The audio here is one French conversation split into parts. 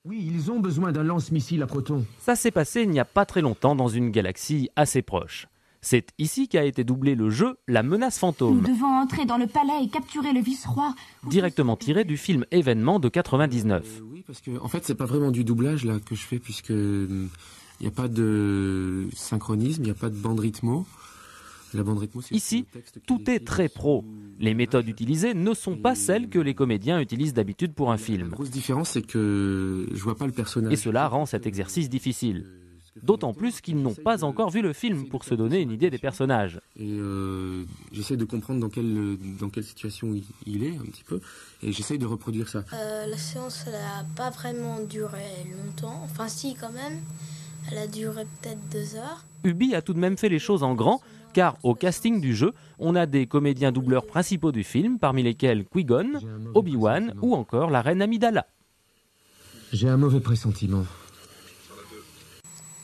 Oui, ils ont besoin d'un lance-missile à proton. Ça s'est passé il n'y a pas très longtemps dans une galaxie assez proche. C'est ici qu'a été doublé le jeu La Menace Fantôme. Nous devons entrer dans le palais et capturer le vice-roi. Directement tiré du film Événement de 99. Oui, parce que en fait, c'est pas vraiment du doublage là que je fais, puisque il n'y a pas de synchronisme, il n'y a pas de bande rythmo. La bande rythmo, c'est Ici, le texte qui tout est écrit très sous- pro. Les méthodes utilisées ne sont pas celles que les comédiens utilisent d'habitude pour un La film. grosse différence, c'est que je vois pas le personnage. Et cela rend cet exercice difficile. D'autant plus qu'ils n'ont pas encore vu le film pour se donner une idée des personnages. Et j'essaie de comprendre dans quelle situation il est un petit peu, et j'essaie de reproduire ça. La séance, elle a pas vraiment duré longtemps. Enfin, si, quand même. Elle a duré peut-être 2 heures. Ubi a tout de même fait les choses en grand, car au casting du jeu, on a des comédiens doubleurs principaux du film, parmi lesquels Qui-Gon, Obi-Wan ou encore la reine Amidala. J'ai un mauvais pressentiment.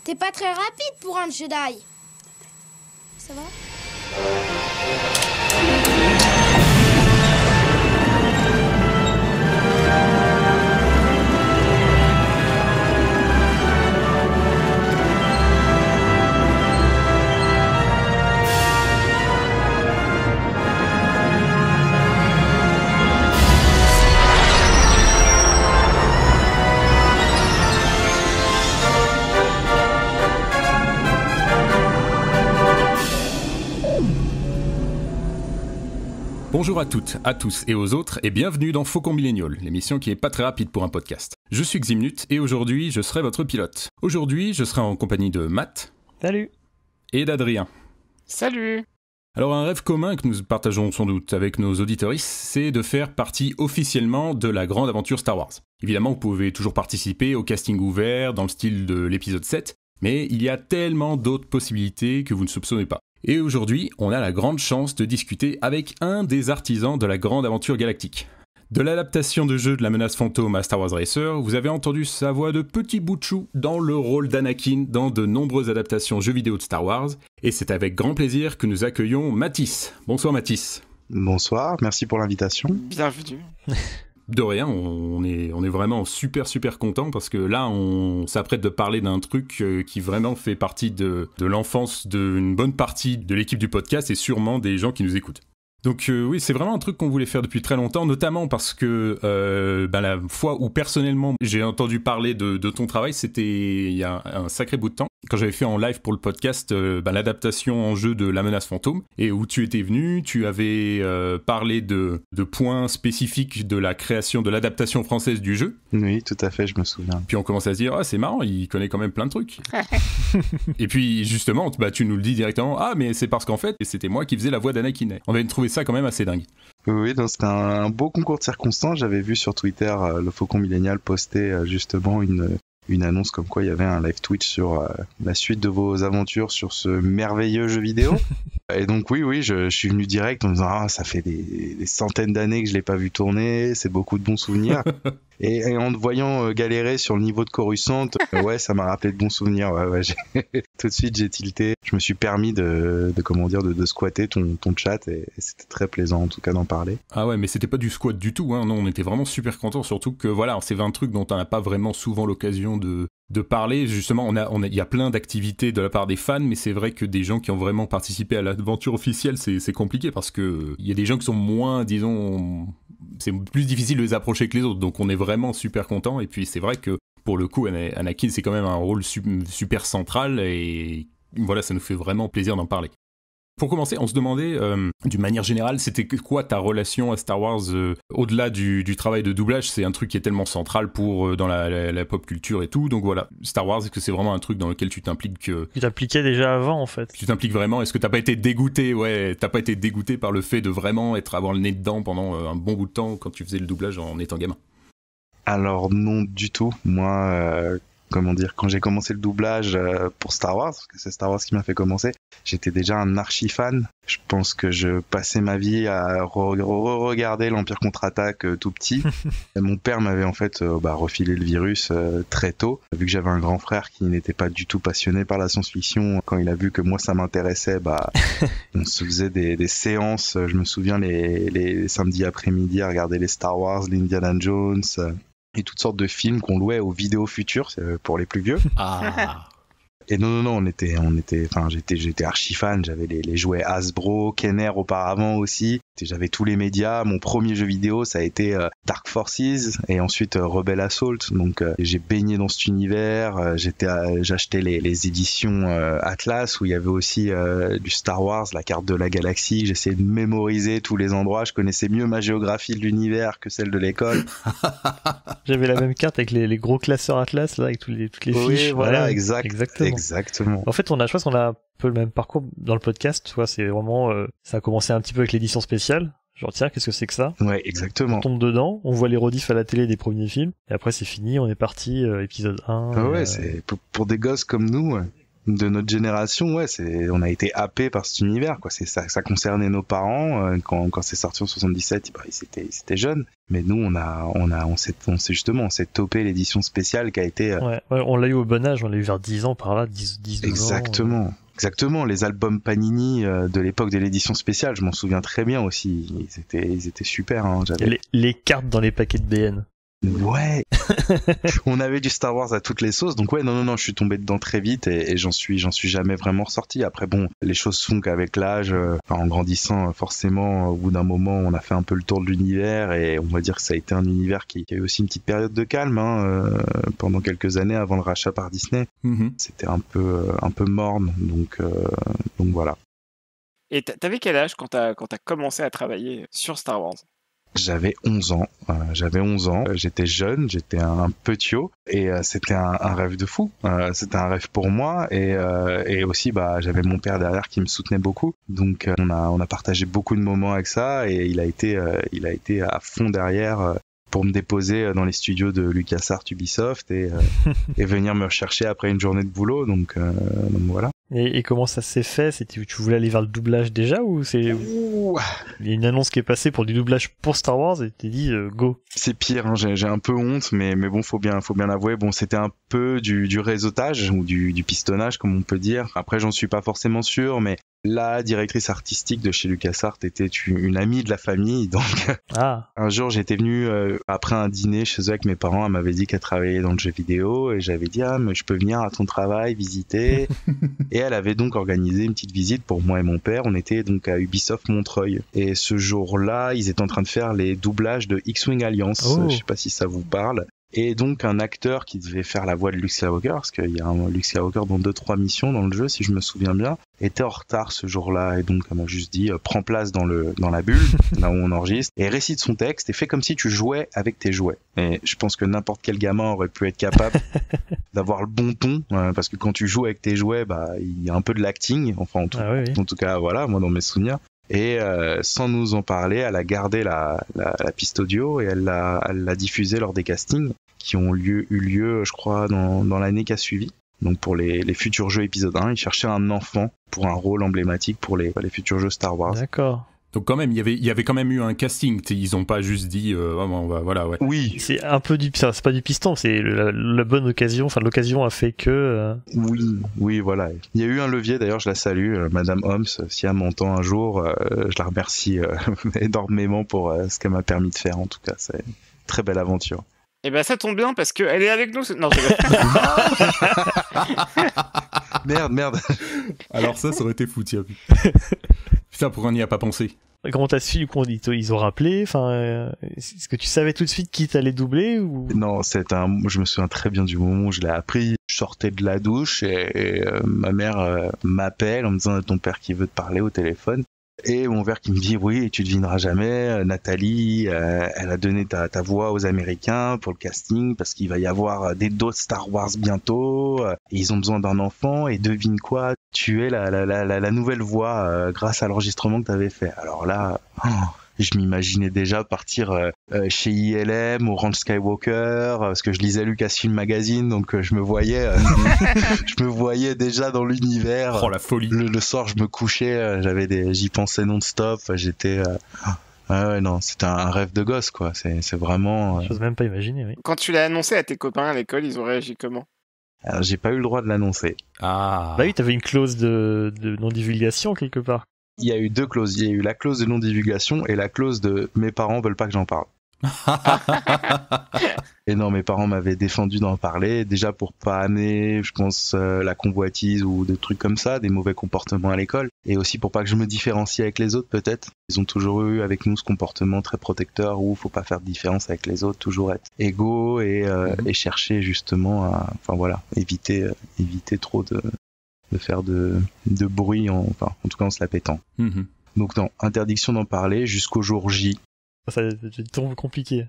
T'es pas très rapide pour un Jedi. Ça va ? Bonjour à toutes, à tous et aux autres et bienvenue dans Faucon Millénial, l'émission qui est pas très rapide pour un podcast. Je suis Ximnut et aujourd'hui je serai votre pilote. Aujourd'hui je serai en compagnie de Matt. Salut. Et d'Adrien. Salut. Alors un rêve commun que nous partageons sans doute avec nos auditeuristes, c'est de faire partie officiellement de la grande aventure Star Wars. Évidemment vous pouvez toujours participer au casting ouvert dans le style de l'épisode 7, mais il y a tellement d'autres possibilités que vous ne soupçonnez pas. Et aujourd'hui, on a la grande chance de discuter avec un des artisans de la grande aventure galactique. De l'adaptation de jeu de La Menace Fantôme à Star Wars Racer, vous avez entendu sa voix de petit bout de chou dans le rôle d'Anakin dans de nombreuses adaptations jeux vidéo de Star Wars, et c'est avec grand plaisir que nous accueillons Mathis. Bonsoir Mathis. Bonsoir, merci pour l'invitation. Bienvenue. De rien, on est vraiment super content parce que là on s'apprête de parler d'un truc qui vraiment fait partie de l'enfance d'une bonne partie de l'équipe du podcast et sûrement des gens qui nous écoutent. Donc oui, c'est vraiment un truc qu'on voulait faire depuis très longtemps, notamment parce que la fois où personnellement j'ai entendu parler de ton travail, c'était il y a un sacré bout de temps, quand j'avais fait en live pour le podcast l'adaptation en jeu de La Menace Fantôme, et où tu étais venu, tu avais parlé de points spécifiques de la création de l'adaptation française du jeu. Oui, tout à fait, je me souviens. Puis on commençait à se dire, ah c'est marrant, il connaît quand même plein de trucs. Et puis justement, tu nous le dis directement, ah mais c'est parce qu'en fait, c'était moi qui faisais la voix d'Anakin. On avait trouvé ça quand même assez dingue. Oui, donc c'était un beau concours de circonstances. J'avais vu sur Twitter le Faucon Millénial poster justement une annonce comme quoi il y avait un live Twitch sur la suite de vos aventures sur ce merveilleux jeu vidéo. Et donc oui, je suis venu direct en me disant ah ça fait des centaines d'années que je l'ai pas vu tourner, c'est beaucoup de bons souvenirs. Et en te voyant galérer sur le niveau de Coruscant, ouais, ça m'a rappelé de bons souvenirs. Ouais, tout de suite j'ai tilté. Je me suis permis de squatter ton chat et c'était très plaisant en tout cas d'en parler. Ah ouais, mais c'était pas du squat du tout, hein. Non, on était vraiment super contents, surtout que voilà, c'est un truc dont on n'a pas vraiment souvent l'occasion de parler. Justement, il y a plein d'activités de la part des fans, mais c'est vrai que des gens qui ont vraiment participé à l'aventure officielle, c'est compliqué parce que il y a des gens qui sont moins, disons, c'est plus difficile de les approcher que les autres, donc on est vraiment super contents. Et puis c'est vrai que pour le coup, Anakin c'est quand même un rôle super central et voilà, ça nous fait vraiment plaisir d'en parler. Pour commencer, on se demandait, d'une manière générale, c'était quoi ta relation à Star Wars au-delà du travail de doublage. C'est un truc qui est tellement central dans la pop culture et tout. Donc voilà, Star Wars, est-ce que c'est vraiment un truc dans lequel tu t'impliques Tu t'impliquais déjà avant en fait. Tu t'impliques vraiment. Est-ce que t'as pas été dégoûté par le fait de vraiment avoir le nez dedans pendant un bon bout de temps quand tu faisais le doublage en étant gamin? Alors non du tout. Moi, quand j'ai commencé le doublage pour Star Wars, parce que c'est Star Wars qui m'a fait commencer, j'étais déjà un archi-fan. Je pense que je passais ma vie à regarder l'Empire contre-attaque tout petit. Et mon père m'avait en fait refilé le virus très tôt. Vu que j'avais un grand frère qui n'était pas du tout passionné par la science-fiction, quand il a vu que moi ça m'intéressait, on se faisait des séances. Je me souviens les samedis après-midi à regarder les Star Wars, les Indiana Jones. et toutes sortes de films qu'on louait aux vidéos futures, pour les plus vieux. Ah. Et non, j'étais archi fan. J'avais les jouets Hasbro, Kenner auparavant aussi. J'avais tous les médias. Mon premier jeu vidéo, ça a été Dark Forces et ensuite Rebel Assault. Donc j'ai baigné dans cet univers. J'achetais les éditions Atlas où il y avait aussi du Star Wars, la carte de la galaxie. J'essayais de mémoriser tous les endroits. Je connaissais mieux ma géographie de l'univers que celle de l'école. J'avais la même carte avec les gros classeurs Atlas là, avec toutes les fiches. Voilà, Ouais, exactement. En fait, je pense qu'on a un peu le même parcours dans le podcast. Tu vois, c'est vraiment, ça a commencé un petit peu avec l'édition spéciale. Genre, tiens, qu'est-ce que c'est que ça? Ouais, exactement. On tombe dedans, on voit les rediffs à la télé des premiers films, et après c'est fini, on est parti, épisode 1. Ah ouais, c'est pour des gosses comme nous, de notre génération, ouais, on a été happés par cet univers, quoi. C'est ça concernait nos parents quand c'est sorti en 77, ils étaient jeunes, mais nous on s'est topé l'édition spéciale qui a été Ouais, on l'a eu au bon âge, on l'a eu vers 10 ans par là, 10 12 ans. Exactement, les albums Panini de l'époque de l'édition spéciale, je m'en souviens très bien aussi. Ils étaient super. Hein, les cartes dans les paquets de BN. Ouais. On avait du Star Wars à toutes les sauces, donc ouais, non, je suis tombé dedans très vite et j'en suis jamais vraiment ressorti. Après bon, les choses font qu'avec l'âge, en grandissant, forcément, au bout d'un moment, on a fait un peu le tour de l'univers et on va dire que ça a été un univers qui a eu aussi une petite période de calme pendant quelques années avant le rachat par Disney. Mm-hmm. C'était un peu morne, donc voilà. Et t'avais quel âge quand t'as commencé à travailler sur Star Wars? J'avais 11 ans. J'étais jeune, j'étais un petiot et c'était un rêve de fou. C'était un rêve pour moi et aussi j'avais mon père derrière qui me soutenait beaucoup. Donc on a partagé beaucoup de moments avec ça et il a été à fond derrière pour me déposer dans les studios de LucasArts Ubisoft et venir me rechercher après une journée de boulot. Donc voilà. Et comment ça s'est fait? Tu voulais aller vers le doublage déjà ou c'est il y a une annonce qui est passée pour du doublage pour Star Wars et t'es dit go? C'est pire, hein, j'ai un peu honte, mais bon, faut bien l'avouer. Bon, c'était un peu du réseautage ou du pistonnage, comme on peut dire. Après, j'en suis pas forcément sûr, mais la directrice artistique de chez LucasArts était une amie de la famille, donc un jour j'étais venu après un dîner chez eux avec mes parents, elle m'avait dit qu'elle travaillait dans le jeu vidéo et j'avais dit mais je peux venir à ton travail visiter et elle avait donc organisé une petite visite pour moi et mon père. On était donc à Ubisoft Montreuil et ce jour-là ils étaient en train de faire les doublages de X-Wing Alliance. Je sais pas si ça vous parle. Et donc un acteur qui devait faire la voix de Luke Skywalker, parce qu'il y a un Luke Skywalker dans 2-3 missions dans le jeu, si je me souviens bien, était en retard ce jour-là, et donc elle m'a juste dit prends place dans la bulle, là où on enregistre, et récite son texte, et fais comme si tu jouais avec tes jouets. Et je pense que n'importe quel gamin aurait pu être capable d'avoir le bon ton, parce que quand tu joues avec tes jouets, il y a un peu de l'acting, enfin en tout cas voilà, moi dans mes souvenirs. Et sans nous en parler, elle a gardé la piste audio et elle l'a diffusée lors des castings qui ont eu lieu, je crois, dans l'année qui a suivi. Donc pour les futurs jeux épisode 1, ils cherchaient un enfant pour un rôle emblématique pour les futurs jeux Star Wars. D'accord. Donc quand même, il y avait quand même eu un casting. Ils ont pas juste dit voilà, ouais. Oui. C'est un peu c'est pas du piston, c'est la bonne occasion. Enfin, l'occasion a fait que. Oui, voilà. Il y a eu un levier. D'ailleurs, je la salue, Madame Holmes. Si elle m'entend un jour, je la remercie énormément pour ce qu'elle m'a permis de faire. En tout cas, c'est une très belle aventure. Et ça tombe bien parce qu'elle est avec nous. Non, Merde. Alors ça aurait été fou, tiens. Putain, pourquoi on n'y a pas pensé? Comment t'as su? Ils ont rappelé? Enfin, est-ce que tu savais tout de suite qui t'allait doubler ou? Non, je me souviens très bien du moment où je l'ai appris. Je sortais de la douche et ma mère m'appelle en me disant ton père qui veut te parler au téléphone. Et mon père qui me dit oui, tu devineras jamais, Nathalie, elle a donné ta voix aux Américains pour le casting parce qu'il va y avoir d'autres Star Wars bientôt et ils ont besoin d'un enfant et devine quoi, tu es la nouvelle voix grâce à l'enregistrement que tu avais fait. Alors là, je m'imaginais déjà partir chez ILM, au Ranch Skywalker, parce que je lisais Lucasfilm Magazine, donc je me voyais déjà dans l'univers. Oh la folie. Le soir, je me couchais, j'y pensais non-stop, j'étais... non, c'était un rêve de gosse, quoi. C'est vraiment... J'ose même pas imaginer, oui. Quand tu l'as annoncé à tes copains à l'école, ils ont réagi comment? Alors, j'ai pas eu le droit de l'annoncer. Ah. Bah oui, t'avais une clause de non-divulgation quelque part. Il y a eu deux clauses. Il y a eu la clause de non-divulgation et la clause de mes parents veulent pas que j'en parle. Et non, mes parents m'avaient défendu d'en parler, déjà pour pas amener, je pense, la convoitise ou des trucs comme ça, des mauvais comportements à l'école, et aussi pour pas que je me différencie avec les autres peut-être. Ils ont toujours eu avec nous ce comportement très protecteur où faut pas faire de différence avec les autres, toujours être égaux et chercher justement à, enfin voilà, éviter trop de faire de bruit, en tout cas en se la pétant. Donc non, interdiction d'en parler jusqu'au jour J. Ça tombe compliqué.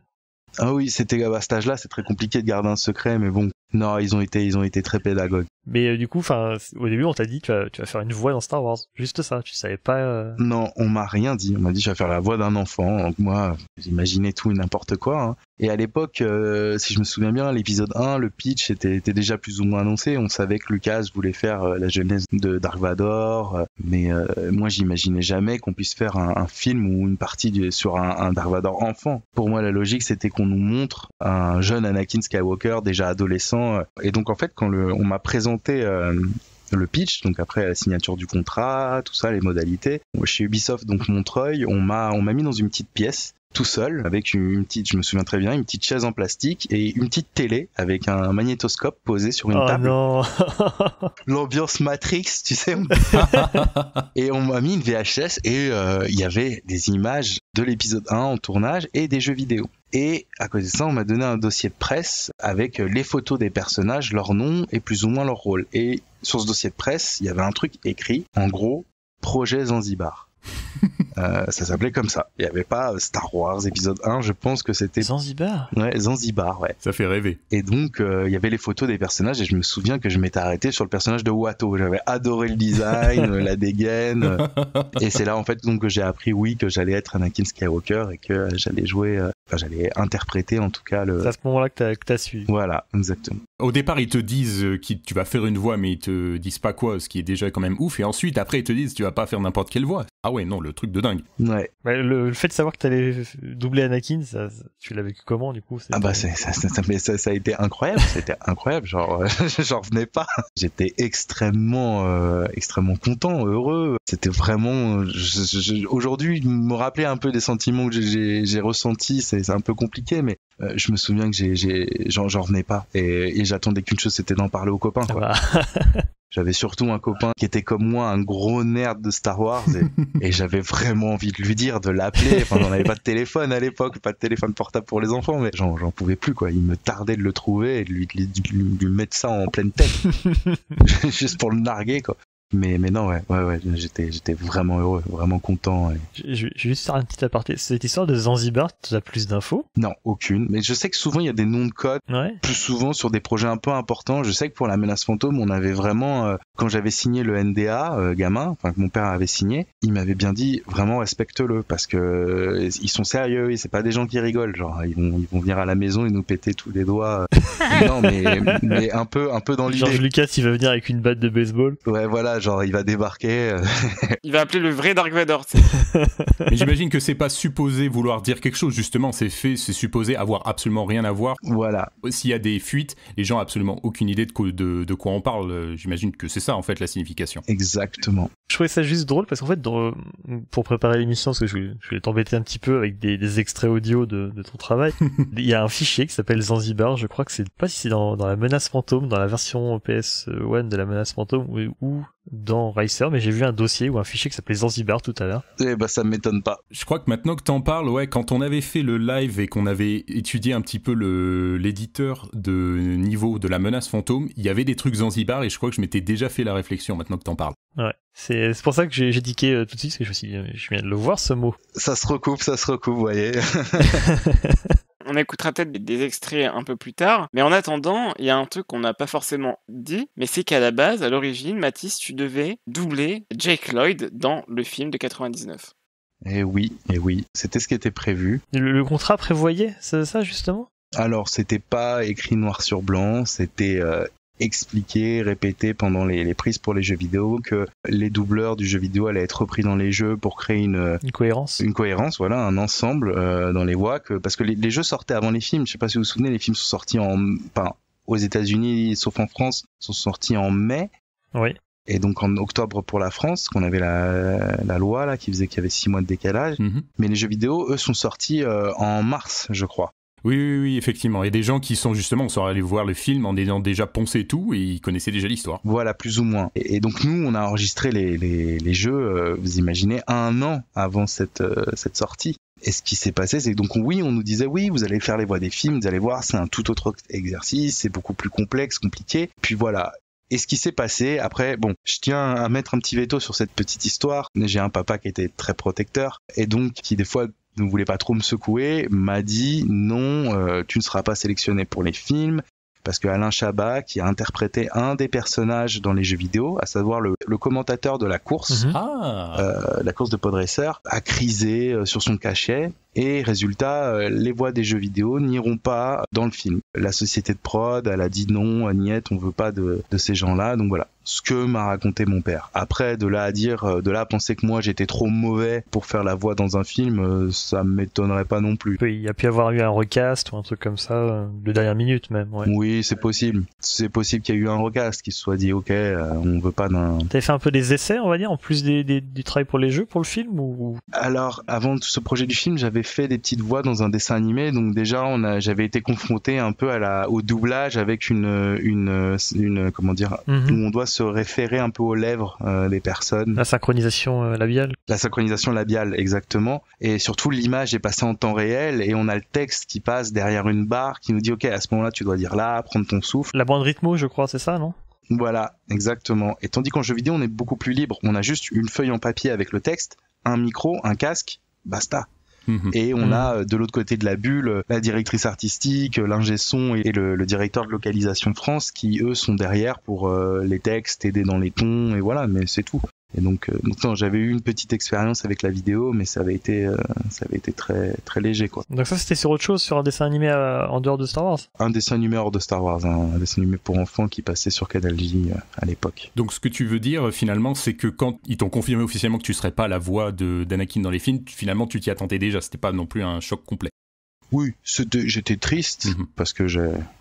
Ah oui, c'était à cet âge-là, c'est très compliqué de garder un secret, mais bon, non, ils ont été très pédagogues. Mais du coup, au début, on t'a dit tu vas faire une voix dans Star Wars, juste ça. Tu savais pas. Non, on m'a rien dit. On m'a dit je vais faire la voix d'un enfant. Donc moi, j'imaginais tout et n'importe quoi. Hein. Et à l'époque, si je me souviens bien, l'épisode 1, le pitch était déjà plus ou moins annoncé. On savait que Lucas voulait faire la jeunesse de Dark Vador, mais moi, j'imaginais jamais qu'on puisse faire un film ou une partie sur un Dark Vador enfant. Pour moi, la logique, c'était qu'on nous montre un jeune Anakin Skywalker déjà adolescent. Et donc en fait, quand on m'a présenté le pitch, donc après la signature du contrat, tout ça, les modalités. Chez Ubisoft, donc Montreuil, on m'a mis dans une petite pièce, tout seul, avec une petite, je me souviens très bien, une petite chaise en plastique et une petite télé avec un magnétoscope posé sur une table. Non. L'ambiance Matrix, tu sais. Et on m'a mis une VHS et il y avait des images de l'épisode 1 en tournage et des jeux vidéo. Et à côté de ça, on m'a donné un dossier de presse avec les photos des personnages, leur nom et plus ou moins leur rôle. Et sur ce dossier de presse, il y avait un truc écrit, en gros, Projet Zanzibar. Ça s'appelait comme ça. Il n'y avait pas Star Wars épisode 1, je pense que c'était... Zanzibar ? Ouais, Zanzibar, ouais. Ça fait rêver. Et donc, il y avait les photos des personnages et je me souviens que je m'étais arrêté sur le personnage de Watto. J'avais adoré le design, la dégaine. Et c'est là, en fait, donc, que j'ai appris, oui, que j'allais être Anakin Skywalker et que j'allais jouer... j'allais interpréter, en tout cas, le... C'est à ce moment-là que t'as su. Voilà, exactement. Au départ, ils te disent que tu vas faire une voix, mais ils te disent pas quoi, ce qui est déjà quand même ouf. Et ensuite, après, ils te disent tu vas pas faire n'importe quelle voix. Ah ouais, non, le truc de dingue. Ouais. Le fait de savoir que t'allais doubler Anakin, tu l'as vécu comment, du coup? Ah bah, ça a été incroyable. C'était incroyable. Genre, j'en revenais pas. J'étais extrêmement content, heureux. C'était vraiment, aujourd'hui, me rappeler un peu des sentiments que j'ai ressentis, c'est un peu compliqué, mais je me souviens que j'en revenais pas et j'attendais qu'une chose, c'était d'en parler aux copains, quoi. J'avais surtout un copain qui était comme moi un gros nerd de Star Wars et j'avais vraiment envie de lui dire, de l'appeler. Enfin, on n'avait pas de téléphone à l'époque, pas de téléphone portable pour les enfants, mais j'en pouvais plus, quoi. Il me tardait de le trouver et de lui mettre ça en pleine tête. Juste pour le narguer, quoi. Mais non, ouais, j'étais vraiment heureux, vraiment content. Je vais juste faire un petit aparté. Cette histoire de Zanzibar, tu as plus d'infos? Non, aucune. Mais je sais que souvent, il y a des noms de code. Ouais. Plus souvent sur des projets un peu importants. Je sais que pour la menace fantôme, on avait vraiment, quand j'avais signé le NDA, gamin, enfin que mon père avait signé, il m'avait bien dit, vraiment respecte-le, parce que ils sont sérieux, et c'est pas des gens qui rigolent. Genre, ils vont venir à la maison et nous péter tous les doigts. Non, mais un peu dans l'idée. George Lucas, il va venir avec une batte de baseball. Ouais, voilà. Genre il va débarquer. Il va appeler le vrai Dark Vador. Tu sais. Mais j'imagine que c'est pas supposé vouloir dire quelque chose, justement, c'est supposé avoir absolument rien à voir. Voilà. S'il y a des fuites, les gens ont absolument aucune idée de quoi on parle. J'imagine que c'est ça en fait la signification. Exactement. Je trouvais ça juste drôle parce qu'en fait, pour préparer l'émission, parce que je voulais t'embêter un petit peu avec des extraits audio de ton travail, il y a un fichier qui s'appelle Zanzibar. Je crois que c'est pas si c'est dans la menace fantôme, dans la version PS1 de la menace fantôme ou dans Racer, mais j'ai vu un dossier ou un fichier qui s'appelait Zanzibar tout à l'heure. Eh ben ça m'étonne pas. Je crois que maintenant que t'en parles, ouais, quand on avait fait le live et qu'on avait étudié un petit peu l'éditeur de niveau de la menace fantôme, il y avait des trucs Zanzibar et je crois que je m'étais déjà fait la réflexion maintenant que t'en parles. Ouais, c'est pour ça que j'ai diqué tout de suite, parce que je me suis dit, je viens de le voir ce mot. Ça se recoupe, vous voyez. On écoutera peut-être des extraits un peu plus tard, mais en attendant, il y a un truc qu'on n'a pas forcément dit, mais c'est qu'à la base, à l'origine, Mathis, tu devais doubler Jake Lloyd dans le film de 99. Eh oui, c'était ce qui était prévu. Le contrat prévoyait ça justement ? Alors, c'était pas écrit noir sur blanc, c'était expliqué, répété pendant les prises pour les jeux vidéo, que les doubleurs du jeu vidéo allaient être repris dans les jeux pour créer une cohérence. Une cohérence, voilà, un ensemble dans les voix, parce que les jeux sortaient avant les films. Je sais pas si vous vous souvenez, les films sont sortis aux États-Unis, sauf en France, sont sortis en mai. Oui. Et donc en octobre pour la France, qu'on avait la loi là qui faisait qu'il y avait 6 mois de décalage. Mais les jeux vidéo, eux, sont sortis en mars, je crois. Oui, effectivement. Et des gens qui sont justement allés voir le film en ayant déjà poncé tout et ils connaissaient déjà l'histoire. Voilà, plus ou moins. Et donc nous, on a enregistré les jeux, vous imaginez, 1 an avant cette sortie. Et ce qui s'est passé, c'est que donc oui, on nous disait oui, vous allez faire les voix des films, vous allez voir, c'est un tout autre exercice, c'est beaucoup plus complexe, compliqué. Puis voilà. Et ce qui s'est passé, après, bon, je tiens à mettre un petit veto sur cette petite histoire. J'ai un papa qui était très protecteur et donc qui des fois ne voulait pas trop me secouer, m'a dit non, tu ne seras pas sélectionné pour les films. Parce que Alain Chabat, qui a interprété un des personnages dans les jeux vidéo, à savoir le commentateur de la course, la course de Podresseur, a crisé sur son cachet. Et résultat, les voix des jeux vidéo n'iront pas dans le film. La société de prod, elle a dit non, Agnette, on veut pas de ces gens-là. Donc voilà, ce que m'a raconté mon père. Après, de là à penser que moi j'étais trop mauvais pour faire la voix dans un film, ça m'étonnerait pas non plus. Il y a pu avoir eu un recast ou un truc comme ça, de dernière minute même. Ouais. Oui, c'est possible. C'est possible qu'il y ait eu un recast, qu'il se soit dit ok, on veut pas d'un... T'avais fait un peu des essais, on va dire, en plus du travail pour les jeux, pour le film ou... Alors, avant ce projet du film, j'avais fait des petites voix dans un dessin animé, donc déjà j'avais été confronté un peu au doublage avec une comment dire, où on doit se référer un peu aux lèvres des personnes. La synchronisation labiale. La synchronisation labiale, exactement. Et surtout l'image est passée en temps réel et on a le texte qui passe derrière une barre qui nous dit ok, à ce moment-là tu dois dire là, prendre ton souffle. La bande rythmo, je crois, c'est ça, non? Voilà, exactement. Et tandis qu'en jeu vidéo on est beaucoup plus libre, on a juste une feuille en papier avec le texte, un micro, un casque, basta. Et on a de l'autre côté de la bulle la directrice artistique, l'ingé son et le directeur de localisation France qui eux sont derrière pour les textes, aider dans les tons et voilà, mais c'est tout. Et donc non, j'avais eu une petite expérience avec la vidéo, mais ça avait été très très léger quoi. Donc ça c'était sur autre chose, sur un dessin animé en dehors de Star Wars. Un dessin animé hors de Star Wars, un dessin animé pour enfants qui passait sur Canal J à l'époque. Donc ce que tu veux dire finalement, c'est que quand ils t'ont confirmé officiellement que tu serais pas la voix d'Anakin dans les films, finalement tu t'y attendais déjà, c'était pas non plus un choc complet. Oui, j'étais triste parce que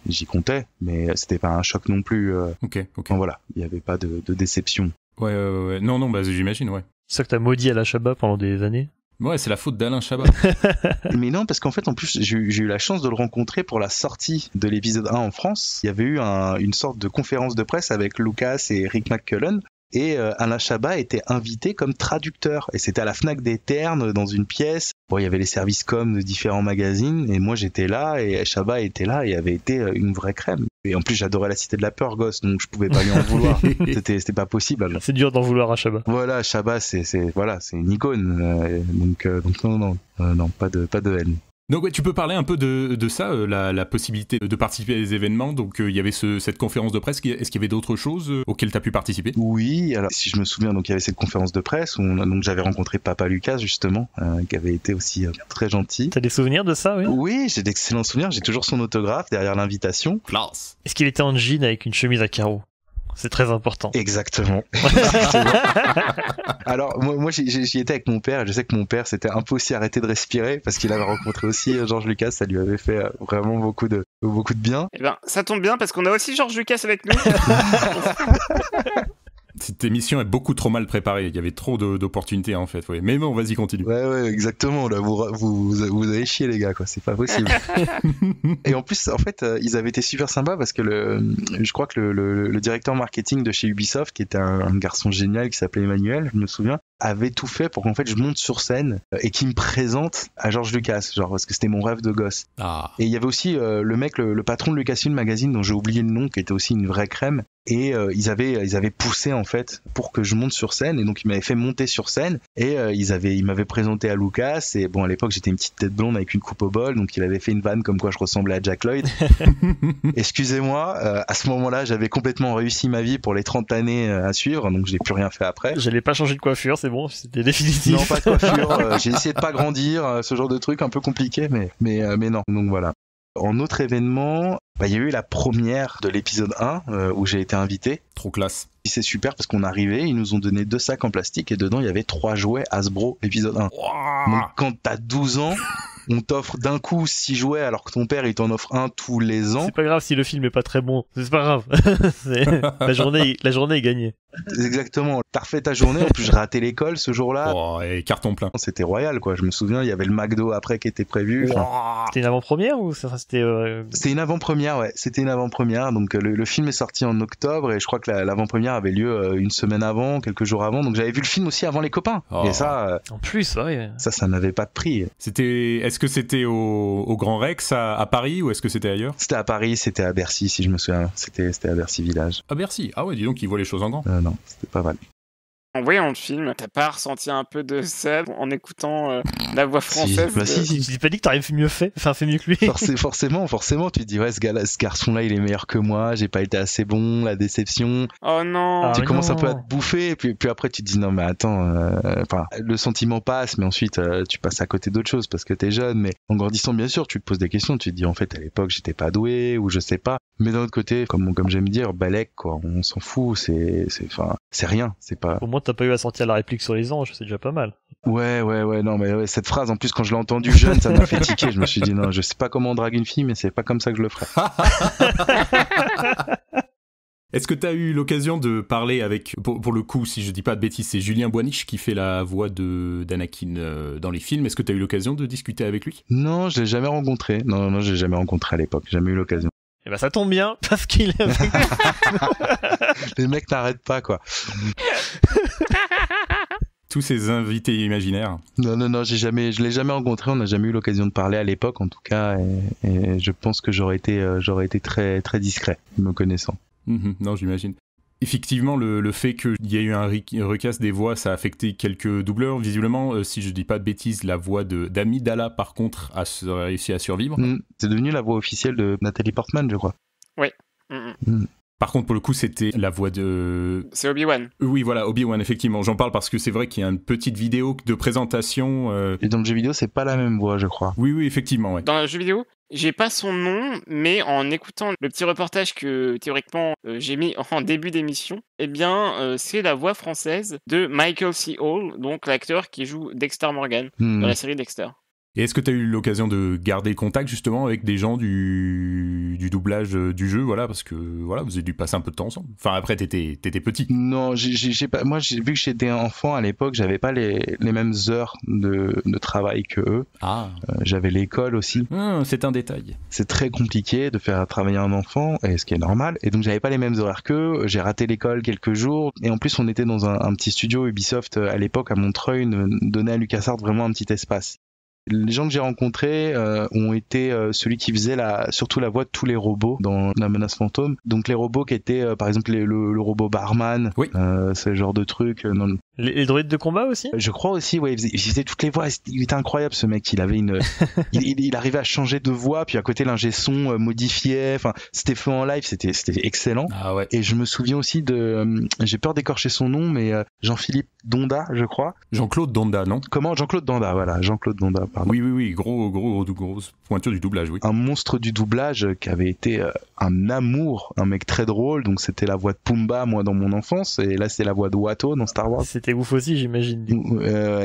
j'y comptais, mais c'était pas un choc non plus. Ok. Donc voilà, il y avait pas de déception. Ouais. Non, bah j'imagine, ouais. C'est ça que t'as maudit Alain Chabat pendant des années. Ouais, c'est la faute d'Alain Chabat. Mais non, parce qu'en fait, en plus, j'ai eu la chance de le rencontrer pour la sortie de l'épisode 1 en France. Il y avait eu une sorte de conférence de presse avec Lucas et Rick McCullen. Et Alain Chabat était invité comme traducteur. Et c'était à la Fnac des Ternes, dans une pièce. Bon, il y avait les services com de différents magazines. Et moi, j'étais là, et Chabat était là, et avait été une vraie crème. Et en plus, j'adorais la Cité de la Peur, gosse, donc je pouvais pas lui en vouloir. C'était pas possible. Alors. C'est dur d'en vouloir à Chabat. Voilà, Chabat, c'est une icône. Donc non, pas de haine. Donc ouais, tu peux parler un peu de ça, la possibilité de participer à des événements. Donc il y avait cette conférence de presse. Est-ce qu'il y avait d'autres choses auxquelles tu as pu participer? Oui, alors si je me souviens, donc il y avait cette conférence de presse où donc j'avais rencontré Papa Lucas justement, qui avait été aussi très gentil. T'as des souvenirs de ça, oui? Oui, j'ai d'excellents souvenirs. J'ai toujours son autographe derrière l'invitation. Classe. Est-ce qu'il était en jean avec une chemise à carreaux? C'est très important. Exactement. Alors moi j'y étais avec mon père et je sais que mon père s'était un peu aussi arrêté de respirer parce qu'il avait rencontré aussi George Lucas, ça lui avait fait vraiment beaucoup de bien. Eh ben ça tombe bien parce qu'on a aussi George Lucas avec nous. Cette émission est beaucoup trop mal préparée, il y avait trop d'opportunités en fait, ouais. Mais bon, vas-y, continue. Ouais, exactement, là, vous avez chié les gars, quoi, c'est pas possible. Et en plus, en fait, ils avaient été super sympas parce que je crois que le directeur marketing de chez Ubisoft, qui était un garçon génial qui s'appelait Emmanuel, je me souviens, avait tout fait pour qu'en fait je monte sur scène et qu'il me présente à George Lucas, genre parce que c'était mon rêve de gosse. Ah. Et il y avait aussi le mec, le patron de Lucasfilm Magazine, dont j'ai oublié le nom, qui était aussi une vraie crème. Et ils avaient poussé en fait pour que je monte sur scène, et donc ils m'avaient fait monter sur scène et ils m'avaient présenté à Lucas. Et bon, à l'époque j'étais une petite tête blonde avec une coupe au bol, donc il avait fait une vanne comme quoi je ressemblais à Jack Lloyd. Excusez-moi, à ce moment-là j'avais complètement réussi ma vie pour les 30 années à suivre, donc j'ai plus rien fait après. J'allais pas changer de coiffure, c'est bon, c'était définitif. Non, pas de coiffure. J'ai essayé de pas grandir, ce genre de truc un peu compliqué, mais non. Donc voilà. En autre événement, il y a eu la première de l'épisode 1 où j'ai été invité. Trop classe. C'est super parce qu'on arrivait, ils nous ont donné 2 sacs en plastique et dedans il y avait 3 jouets Hasbro épisode 1. Wow. Donc quand t'as 12 ans, on t'offre d'un coup 6 jouets alors que ton père il t'en offre un tous les ans. C'est pas grave si le film est pas très bon, c'est pas grave. La journée est gagnée. Exactement, t'as refait ta journée, en plus je ratais l'école ce jour-là. Oh, et carton plein. C'était royal quoi, je me souviens, il y avait le McDo après qui était prévu. C'était une avant-première ou c'était C'était une avant-première, ouais, c'était une avant-première, donc le film est sorti en octobre et je crois que l'avant-première avait lieu une semaine avant, quelques jours avant, donc j'avais vu le film aussi avant les copains. Et ça... En plus, ouais. Ça n'avait pas de prix. Est-ce que c'était au Grand Rex à Paris ou est-ce que c'était ailleurs? C'était à Paris, c'était à Bercy si je me souviens, c'était à Bercy Village. À Bercy? Ah ouais, dis donc, ils voient les choses en grand. Non, c'était pas mal. En voyant le film, t'as pas ressenti un peu de ça en écoutant la voix française? Si. J'ai pas dit que t'aurais fait mieux que lui. Forcément, tu te dis ouais, ce garçon-là, il est meilleur que moi, j'ai pas été assez bon, la déception. Oh non. Tu commences un peu à te bouffer, et puis après tu te dis non mais attends, le sentiment passe, mais ensuite tu passes à côté d'autres choses parce que t'es jeune, mais en grandissant bien sûr, tu te poses des questions, tu te dis en fait à l'époque j'étais pas doué ou je sais pas. Mais d'un autre côté, comme j'aime dire, Balek quoi, on s'en fout, c'est rien, c'est pas. Au moins t'as pas eu à sentir la réplique sur les anges, c'est déjà pas mal. Ouais, non mais ouais, cette phrase en plus quand je l'ai entendue jeune, ça m'a fait tiquer, je me suis dit non, je sais pas comment on drague une fille, mais c'est pas comme ça que je le ferai. Est-ce que tu as eu l'occasion de parler avec, pour le coup, si je dis pas de bêtises, c'est Julien Boiniche qui fait la voix d'Anakin dans les films. Est-ce que tu as eu l'occasion de discuter avec lui? Non, je l'ai jamais rencontré. Non, je l'ai jamais rencontré à l'époque. Jamais eu l'occasion. Et ben ça tombe bien parce qu'il est avec... Les mecs n'arrêtent pas quoi. Tous ces invités imaginaires. Non, je l'ai jamais rencontré. On n'a jamais eu l'occasion de parler à l'époque en tout cas, et je pense que j'aurais été très très discret me connaissant. Non, j'imagine. Effectivement, le fait qu'il y ait eu un recast des voix, ça a affecté quelques doubleurs. Visiblement, si je dis pas de bêtises, la voix d'Amidala, par contre, a réussi à survivre. C'est devenu la voix officielle de Nathalie Portman, je crois. Oui. Par contre, pour le coup, c'était la voix de... C'est Obi-Wan. Oui, voilà, Obi-Wan, effectivement. J'en parle parce que c'est vrai qu'il y a une petite vidéo de présentation... Et dans le jeu vidéo, c'est pas la même voix, je crois. Oui, effectivement, ouais. Dans le jeu vidéo, j'ai pas son nom, mais en écoutant le petit reportage que, théoriquement, j'ai mis en début d'émission, eh bien, c'est la voix française de Michael C. Hall, donc l'acteur qui joue Dexter Morgan dans la série Dexter. Et est-ce que tu as eu l'occasion de garder contact justement avec des gens du doublage du jeu, voilà, parce que voilà, vous avez dû passer un peu de temps ensemble. Enfin après t'étais petit. Non, j'ai pas. Moi, vu que j'étais enfant à l'époque, j'avais pas les mêmes heures de travail que eux. J'avais l'école aussi. C'est un détail. C'est très compliqué de faire travailler un enfant, et ce qui est normal. Et donc j'avais pas les mêmes horaires qu'eux. J'ai raté l'école quelques jours. Et en plus, on était dans un petit studio Ubisoft à l'époque à Montreuil, donnait à LucasArts vraiment un petit espace. Les gens que j'ai rencontrés ont été celui qui faisait surtout la voix de tous les robots dans La Menace Fantôme. Donc les robots qui étaient, par exemple, le robot Barman, ce genre de trucs. Les droïdes de combat aussi? Je crois aussi, ouais, il faisait toutes les voix. Il était incroyable ce mec. Il avait il arrivait à changer de voix, puis à côté l'ingé son modifiait. Enfin, c'était fait en live, c'était excellent. Ah ouais. Et je me souviens aussi j'ai peur d'écorcher son nom, mais Jean-Philippe Donda, je crois. Jean-Claude Donda, non? Comment? Jean-Claude Donda, voilà, Jean-Claude Donda. Pardon. Oui, grosse pointure du doublage, oui. Un monstre du doublage qui avait été un amour, un mec très drôle, donc c'était la voix de Pumba, moi, dans mon enfance, et là, c'est la voix de Watto dans Star Wars. C'était ouf aussi, j'imagine.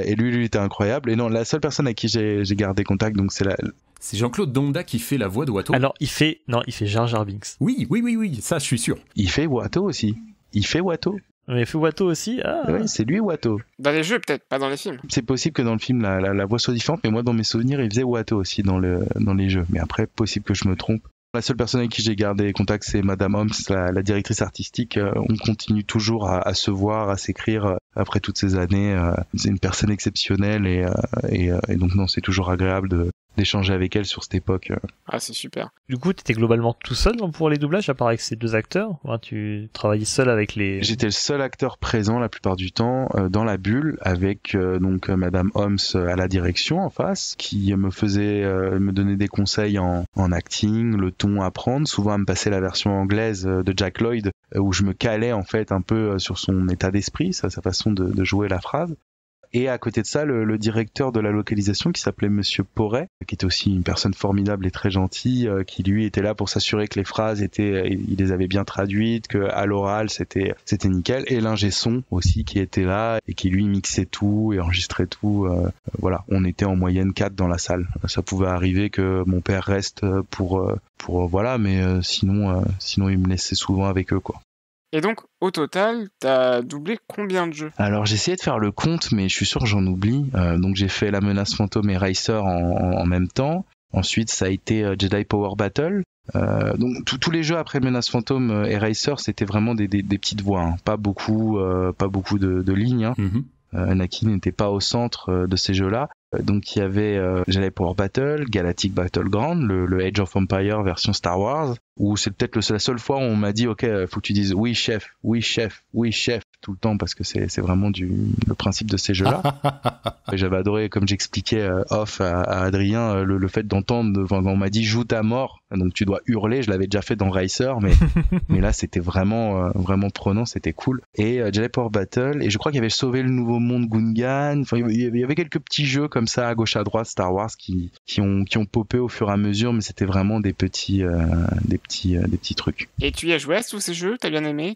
Et lui était incroyable, et non, la seule personne avec qui j'ai gardé contact, donc c'est Jean-Claude Donda qui fait la voix de Watto. Alors, il fait Jar Jar Binks. Oui, ça, je suis sûr. Il fait Watto aussi. Il fait Watto. Mais il fait Watto aussi. Oui, c'est lui Watto. Dans les jeux peut-être, pas dans les films. C'est possible que dans le film la voix soit différente, mais moi dans mes souvenirs il faisait Watto aussi dans les jeux. Mais après possible que je me trompe. La seule personne avec qui j'ai gardé contact c'est Madame Holmes, la directrice artistique. On continue toujours à se voir, à s'écrire après toutes ces années. C'est une personne exceptionnelle et donc non, c'est toujours agréable d'échanger avec elle sur cette époque. Ah, c'est super. Du coup, t'étais globalement tout seul pour les doublages, à part avec ces deux acteurs? Tu travaillais seul avec les... J'étais le seul acteur présent la plupart du temps dans la bulle, avec donc Madame Holmes à la direction en face, qui me donnait des conseils en acting, le ton à prendre, souvent à me passer la version anglaise de Jack Lloyd, où je me calais en fait un peu sur son état d'esprit, sa façon de jouer la phrase. Et à côté de ça, le directeur de la localisation qui s'appelait Monsieur Porret, qui était aussi une personne formidable et très gentille, qui lui était là pour s'assurer que les phrases il les avait bien traduites, que à l'oral c'était nickel. Et l'ingé son aussi qui était là et qui lui mixait tout et enregistrait tout. Voilà, on était en moyenne 4 dans la salle. Ça pouvait arriver que mon père reste pour voilà, mais sinon il me laissait souvent avec eux, quoi. Et donc, au total, t'as doublé combien de jeux? Alors, j'ai essayé de faire le compte, mais je suis sûr que j'en oublie. Donc, j'ai fait La Menace Fantôme et Racer en même temps. Ensuite, ça a été Jedi Power Battle. Donc, tous les jeux après Menace Fantôme et Racer, c'était vraiment des petites voix, hein. Pas beaucoup de lignes, hein. Anakin n'était pas au centre de ces jeux-là. Donc il y avait Jedi Power Battle, Galactic Battleground, le Age of Empire version Star Wars, où c'est peut-être la seule fois où on m'a dit ok, faut que tu dises oui chef, oui chef, oui chef tout le temps, parce que c'est vraiment le principe de ces jeux-là. J'avais adoré, comme j'expliquais off à Adrien, le fait d'entendre quand on m'a dit joue ta mort, donc tu dois hurler. Je l'avais déjà fait dans Racer, mais là c'était vraiment prenant, c'était cool. Et Jedi Power Battle, et je crois qu'il y avait Sauver le Nouveau Monde Gungan. Enfin, il y avait quelques petits jeux comme ça à gauche à droite Star Wars qui ont popé au fur et à mesure, mais c'était vraiment des petits trucs. Et tu y as joué à tous ces jeux? T'as bien aimé?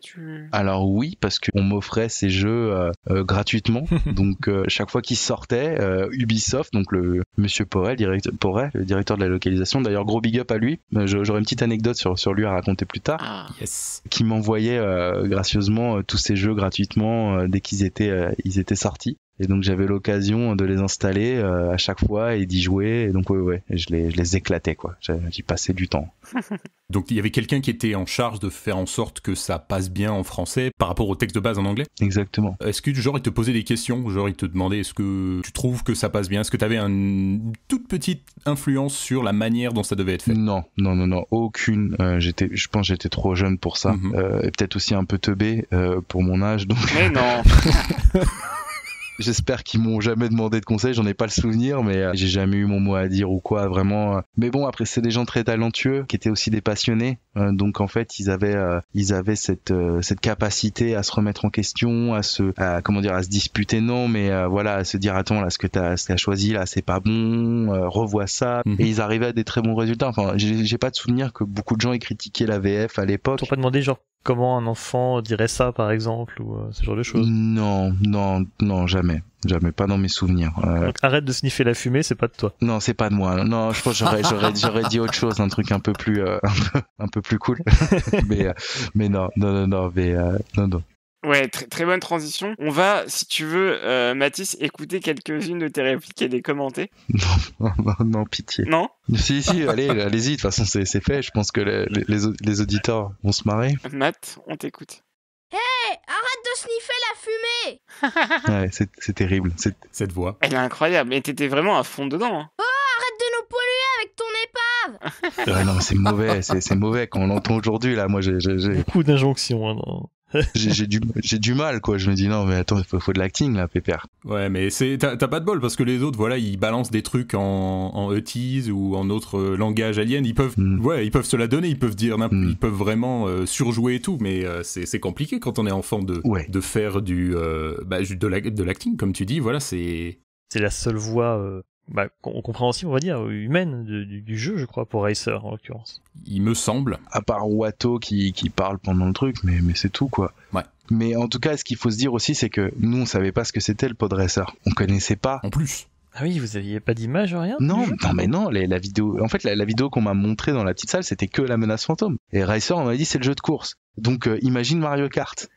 Alors oui, parce qu'on m'offrait ces jeux gratuitement. Donc chaque fois qu'ils sortaient, Ubisoft, donc le Monsieur Porret, le directeur de la localisation, d'ailleurs gros big up à lui. J'aurai une petite anecdote sur lui à raconter plus tard. Yes. Qui m'envoyait gracieusement tous ces jeux gratuitement dès qu'ils étaient sortis. Et donc j'avais l'occasion de les installer à chaque fois et d'y jouer. Et donc ouais, je les éclatais, quoi. J'y passais du temps. Donc il y avait quelqu'un qui était en charge de faire en sorte que ça passe bien en français par rapport au texte de base en anglais? Exactement. Est-ce que genre il te posait des questions, genre il te demandait est-ce que tu trouves que ça passe bien? Est-ce que tu avais une toute petite influence sur la manière dont ça devait être fait? Non, aucune. Je pense que j'étais trop jeune pour ça. Et peut-être aussi un peu teubé pour mon âge. Donc... Mais non. J'espère qu'ils m'ont jamais demandé de conseils, j'en ai pas le souvenir, mais j'ai jamais eu mon mot à dire ou quoi, vraiment. Mais bon, après c'est des gens très talentueux, qui étaient aussi des passionnés, donc en fait ils avaient cette capacité à se remettre en question, à se disputer, non, mais voilà, à se dire attends là ce que t'as choisi là c'est pas bon, revois ça, et ils arrivaient à des très bons résultats. Enfin, j'ai pas de souvenir que beaucoup de gens aient critiqué la VF à l'époque. Ils t'ont pas demandé genre comment un enfant dirait ça, par exemple, ou ce genre de choses? Non, jamais, pas dans mes souvenirs. Donc arrête de sniffer la fumée, c'est pas de toi. Non, c'est pas de moi. Non, je pense que j'aurais dit autre chose, un truc un peu plus cool. mais non. Ouais, très bonne transition. On va, si tu veux, Mathis, écouter quelques-unes de tes répliques et les commenter. Non, pitié. Non? Si, allez-y, de toute façon c'est fait, je pense que les auditeurs vont se marrer. Matt, on t'écoute. Hey, arrête de sniffer la fumée! Ouais, c'est terrible. Cette voix. Elle est incroyable, et t'étais vraiment à fond dedans. Hein. Oh, arrête de nous polluer avec ton épave! Ouais, non, c'est mauvais, c'est mauvais quand on l'entend aujourd'hui, là, moi j'ai... Beaucoup d'injonctions, hein, non. j'ai du mal, quoi. Je me dis non mais attends, il faut de l'acting là, pépère. Ouais, mais t'as pas de bol parce que les autres, voilà, ils balancent des trucs en ETIs ou en autre langage alien. Ils peuvent se la donner, ils peuvent dire, ils peuvent vraiment surjouer et tout, mais c'est compliqué quand on est enfant de faire de l'acting, comme tu dis. Voilà, c'est la seule voie compréhensible, on va dire, humaine du jeu, je crois, pour Racer en l'occurrence. Il me semble. À part Watto qui parle pendant le truc, mais c'est tout, quoi. Ouais. Mais en tout cas, ce qu'il faut se dire aussi, c'est que nous, on savait pas ce que c'était le pod racer. On connaissait pas. En plus. Ah oui, vous aviez pas d'image, rien? Non, la vidéo. En fait, la vidéo qu'on m'a montrée dans la petite salle, c'était que la menace fantôme. Et Racer, on m'a dit, c'est le jeu de course. Donc, imagine Mario Kart.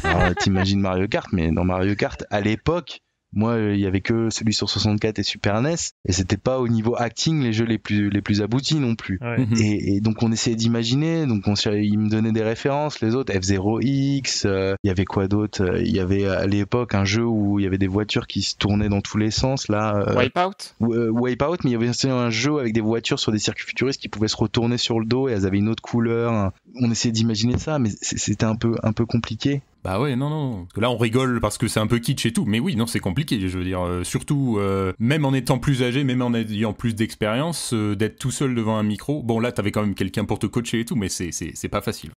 Alors, t'imagines Mario Kart, mais dans Mario Kart, à l'époque, moi, il y avait que celui sur 64 et Super NES, et c'était pas au niveau acting les jeux les plus aboutis non plus. Ouais. Et donc on essayait d'imaginer, donc ils me donnaient des références, les autres, F0X, il y avait quoi d'autre? Il y avait à l'époque un jeu où il y avait des voitures qui se tournaient dans tous les sens, là. Wipeout? Wipeout, mais il y avait aussi un jeu avec des voitures sur des circuits futuristes qui pouvaient se retourner sur le dos et elles avaient une autre couleur. On essayait d'imaginer ça, mais c'était un peu compliqué. Bah ouais, non. Là, on rigole parce que c'est un peu kitsch et tout. Mais oui, non, c'est compliqué. Je veux dire, surtout, même en étant plus âgé, même en ayant plus d'expérience, d'être tout seul devant un micro. Bon, là, t'avais quand même quelqu'un pour te coacher et tout, mais c'est pas facile.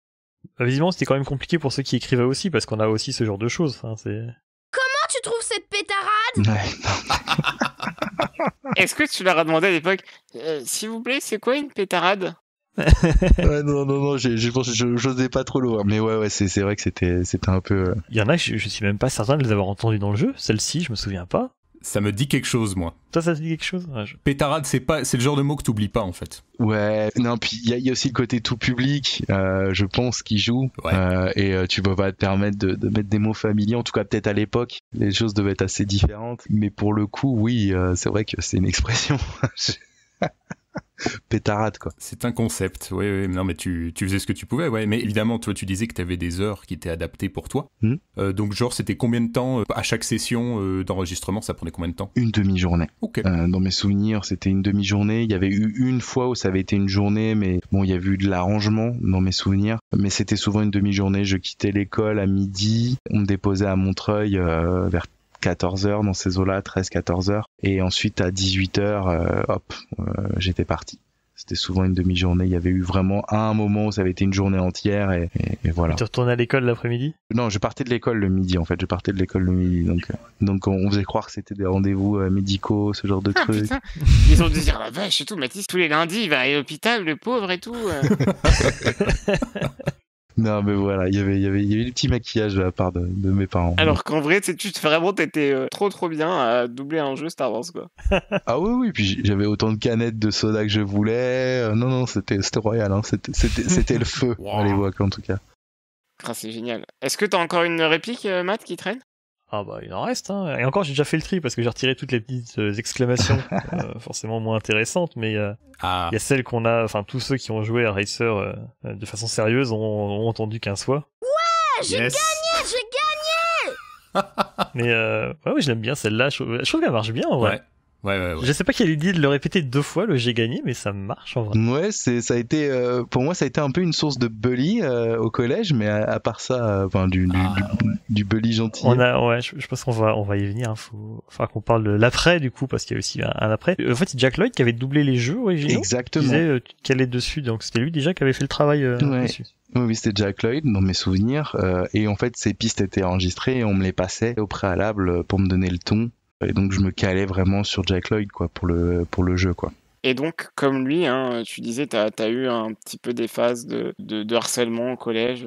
Visiblement, c'était quand même compliqué pour ceux qui écrivaient aussi, parce qu'on a aussi ce genre de choses. Hein, Comment tu trouves cette pétarade? Ouais. Est-ce que tu leur as demandé à l'époque, s'il vous plaît, c'est quoi une pétarade? Ouais, non, j'osais pas trop l'ouvrir. Mais ouais, c'est vrai que c'était un peu. Il y en a, je suis même pas certain de les avoir entendus dans le jeu. Celle-ci, je me souviens pas. Ça me dit quelque chose, moi. Toi, ça te dit quelque chose? Pétarade, c'est le genre de mot que t'oublies pas, en fait. Ouais, non, puis il y a aussi le côté tout public, je pense, qui joue. Ouais. Et tu peux pas te permettre de mettre des mots familiers. En tout cas, peut-être à l'époque, les choses devaient être assez différentes. Mais pour le coup, oui, c'est vrai que c'est une expression. Pétarade, quoi. C'est un concept, oui, non, mais tu faisais ce que tu pouvais, ouais. Mais évidemment, toi, tu disais que t'avais des heures qui étaient adaptées pour toi. Donc, genre, c'était combien de temps à chaque session d'enregistrement? Ça prenait combien de temps? Une demi-journée. Ok. Dans mes souvenirs, c'était une demi-journée. Il y avait eu une fois où ça avait été une journée, mais bon, il y a eu de l'arrangement dans mes souvenirs. Mais c'était souvent une demi-journée. Je quittais l'école à midi. On me déposait à Montreuil vers 14h dans ces eaux-là, 13-14h. Et ensuite, à 18h, j'étais parti. C'était souvent une demi-journée. Il y avait eu vraiment un moment où ça avait été une journée entière et voilà. Tu retournais à l'école l'après-midi? Non, je partais de l'école le midi, en fait. Donc on faisait croire que c'était des rendez-vous médicaux, ce genre de trucs. Putain. Ils ont dû dire, la vache et tout, Mathis, tous les lundis, il va à l'hôpital, le pauvre et tout. Non, mais voilà, il y avait des petits maquillages de la part de mes parents. Alors qu'en vrai, t'étais trop bien à doubler un jeu Star Wars, quoi. Ah oui, puis j'avais autant de canettes de soda que je voulais. Non, c'était royal, hein. C'était le feu à l'époque, en tout cas. Ah, c'est génial. Est-ce que t'as encore une réplique, Matt, qui traîne? Ah bah il en reste, hein. Et encore j'ai déjà fait le tri parce que j'ai retiré toutes les petites exclamations forcément moins intéressantes, mais il y a celles qu'on a, enfin tous ceux qui ont joué à Racer de façon sérieuse ont entendu 15 fois. Ouais, j'ai gagné. Mais ouais, je l'aime bien celle-là, je trouve qu'elle marche bien en vrai. Ouais. Je sais pas quelle idée de le répéter 2 fois, le j'ai gagné, mais ça marche en vrai. Ouais, ça a été, pour moi, ça a été un peu une source de bully au collège, mais à part ça, du bully gentil. Je pense qu'on va y venir. Enfin, qu'on parle de l'après du coup, parce qu'il y a aussi un après. En fait, c'est Jack Lloyd qui avait doublé les jeux originaux. Exactement. Tu disais qu'elle est dessus, donc c'était lui déjà qui avait fait le travail dessus. Oui, c'était Jack Lloyd dans mes souvenirs. Et en fait, ces pistes étaient enregistrées et on me les passait au préalable pour me donner le ton. Et donc je me calais vraiment sur Jack Lloyd, quoi, pour le jeu, quoi. Et donc, comme lui, hein, tu disais, t'as eu un petit peu des phases de harcèlement au collège.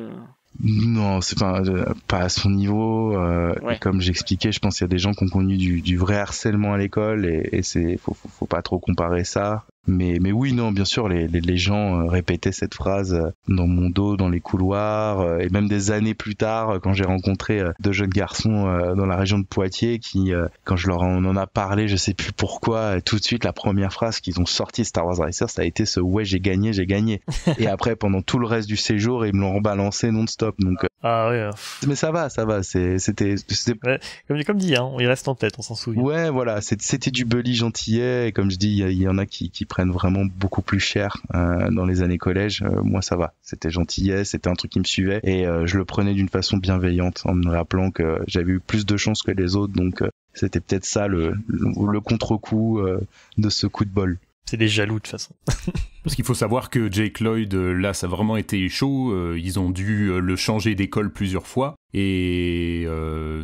Non, c'est pas à son niveau. Ouais. Comme j'expliquais, je pense qu'il y a des gens qui ont connu du vrai harcèlement à l'école et faut pas trop comparer ça. Mais oui, non, bien sûr, les gens répétaient cette phrase dans mon dos, dans les couloirs, et même des années plus tard, quand j'ai rencontré 2 jeunes garçons dans la région de Poitiers, qui, quand on en a parlé, je sais plus pourquoi, tout de suite, la première phrase qu'ils ont sortie de Star Wars Racer, ça a été ce « ouais, j'ai gagné ». Et après, pendant tout le reste du séjour, ils me l'ont rebalancé non-stop, donc... Ah ouais. Mais ça va, c'était... Ouais, comme dit, hein, il reste en tête, on s'en souvient. Ouais, voilà, c'était du bully gentillet, et comme je dis, il y en a qui prennent vraiment beaucoup plus cher dans les années collège. Moi, ça va, c'était gentillet, c'était un truc qui me suivait, et je le prenais d'une façon bienveillante, en me rappelant que j'avais eu plus de chance que les autres, donc c'était peut-être ça le contre-coup de ce coup de bol. C'est des jaloux de toute façon. Parce qu'il faut savoir que Jake Lloyd, là, ça a vraiment été chaud. Ils ont dû le changer d'école plusieurs fois. Et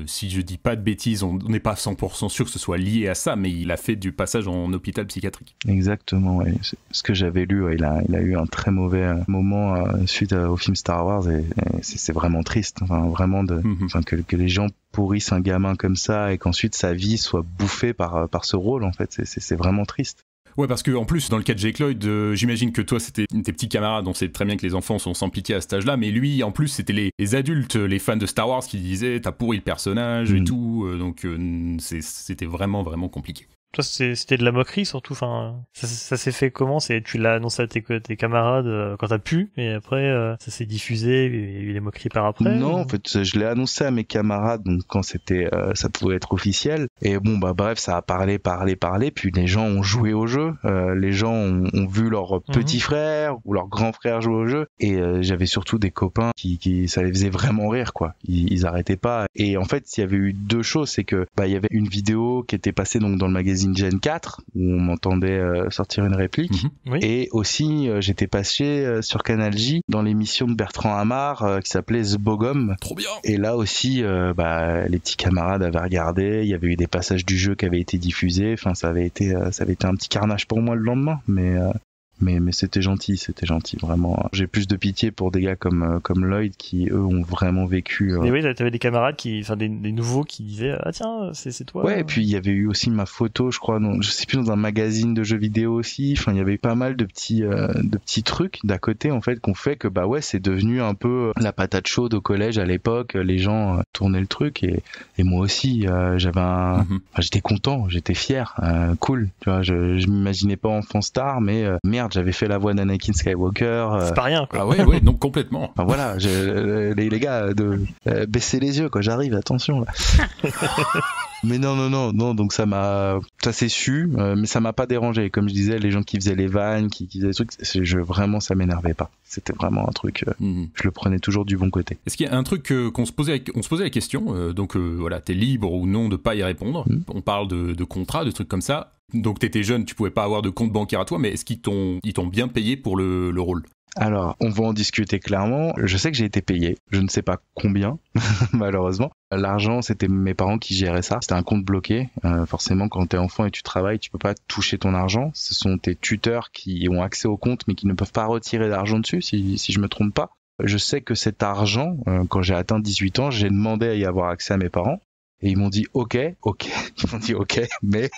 si je dis pas de bêtises, on n'est pas 100% sûr que ce soit lié à ça, mais il a fait du passage en hôpital psychiatrique. Exactement, ouais. Ce que j'avais lu, ouais, il a eu un très mauvais moment suite au film Star Wars, et c'est vraiment triste. Enfin, vraiment que les gens pourrissent un gamin comme ça et qu'ensuite sa vie soit bouffée par ce rôle, en fait. C'est vraiment triste. Ouais, parce que en plus, dans le cas de Jake Lloyd, j'imagine que toi, c'était tes petits camarades, on sait très bien que les enfants sont sans pitié à cet âge-là, mais lui, en plus, c'était les adultes, les fans de Star Wars qui disaient « t'as pourri le personnage » et tout, donc c'était vraiment, vraiment compliqué. Toi, c'était de la moquerie surtout. Enfin, ça s'est fait comment? Tu l'as annoncé à tes camarades quand t'as pu, et après ça s'est diffusé. Et il y a eu les moqueries par après. Non, en fait, je l'ai annoncé à mes camarades, donc quand c'était, ça pouvait être officiel. Et bon, bah bref, ça a parlé. Puis les gens ont joué au jeu. Les gens ont vu leur petit frère ou leur grand frère jouer au jeu. Et j'avais surtout des copains qui ça les faisait vraiment rire, quoi. Ils arrêtaient pas. Et en fait, il y avait eu 2 choses, c'est que il y avait une vidéo qui était passée donc dans le magazine magazine Gen 4 où on m'entendait sortir une réplique. Oui. Et aussi j'étais passé sur Canal J dans l'émission de Bertrand Hamar qui s'appelait The Bogum. Trop bien. Et là aussi les petits camarades avaient regardé, il y avait eu des passages du jeu qui avaient été diffusés, enfin ça avait été un petit carnage pour moi le lendemain, mais c'était gentil vraiment. J'ai plus de pitié pour des gars comme Lloyd qui eux ont vraiment vécu. Mais oui, t'avais des camarades des nouveaux qui disaient ah tiens c'est toi. Ouais, et puis il y avait eu aussi ma photo, je crois, je sais plus, dans un magazine de jeux vidéo aussi. Enfin, il y avait pas mal de petits trucs d'à côté en fait qu'on fait que c'est devenu un peu la patate chaude au collège à l'époque. Les gens tournaient le truc et moi aussi j'étais content, j'étais fier, cool. Tu vois, je m'imaginais pas enfant star, mais merde, j'avais fait la voix d'Anakin Skywalker. C'est pas rien, quoi. Ah ouais, donc complètement. Enfin voilà, les gars, baissez les yeux, quoi, j'arrive, attention, là. Mais non, donc ça s'est su, mais ça m'a pas dérangé. Comme je disais, les gens qui faisaient les vannes, qui faisaient des trucs, vraiment, ça m'énervait pas. C'était vraiment un truc, je le prenais toujours du bon côté. Est-ce qu'il y a un truc qu'on se posait la question, donc voilà, t'es libre ou non de pas y répondre. On parle de contrats, de trucs comme ça. Donc t'étais jeune, tu pouvais pas avoir de compte bancaire à toi, mais est-ce qu'ils t'ont bien payé pour le rôle ? Alors, on va en discuter clairement. Je sais que j'ai été payé. Je ne sais pas combien, malheureusement. L'argent, c'était mes parents qui géraient ça. C'était un compte bloqué. Forcément, quand t'es enfant et tu travailles, tu peux pas toucher ton argent. Ce sont tes tuteurs qui ont accès au compte, mais qui ne peuvent pas retirer d'argent dessus, si je me trompe pas. Je sais que cet argent, quand j'ai atteint 18 ans, j'ai demandé à y avoir accès à mes parents. Et ils m'ont dit ok, ils m'ont dit ok, mais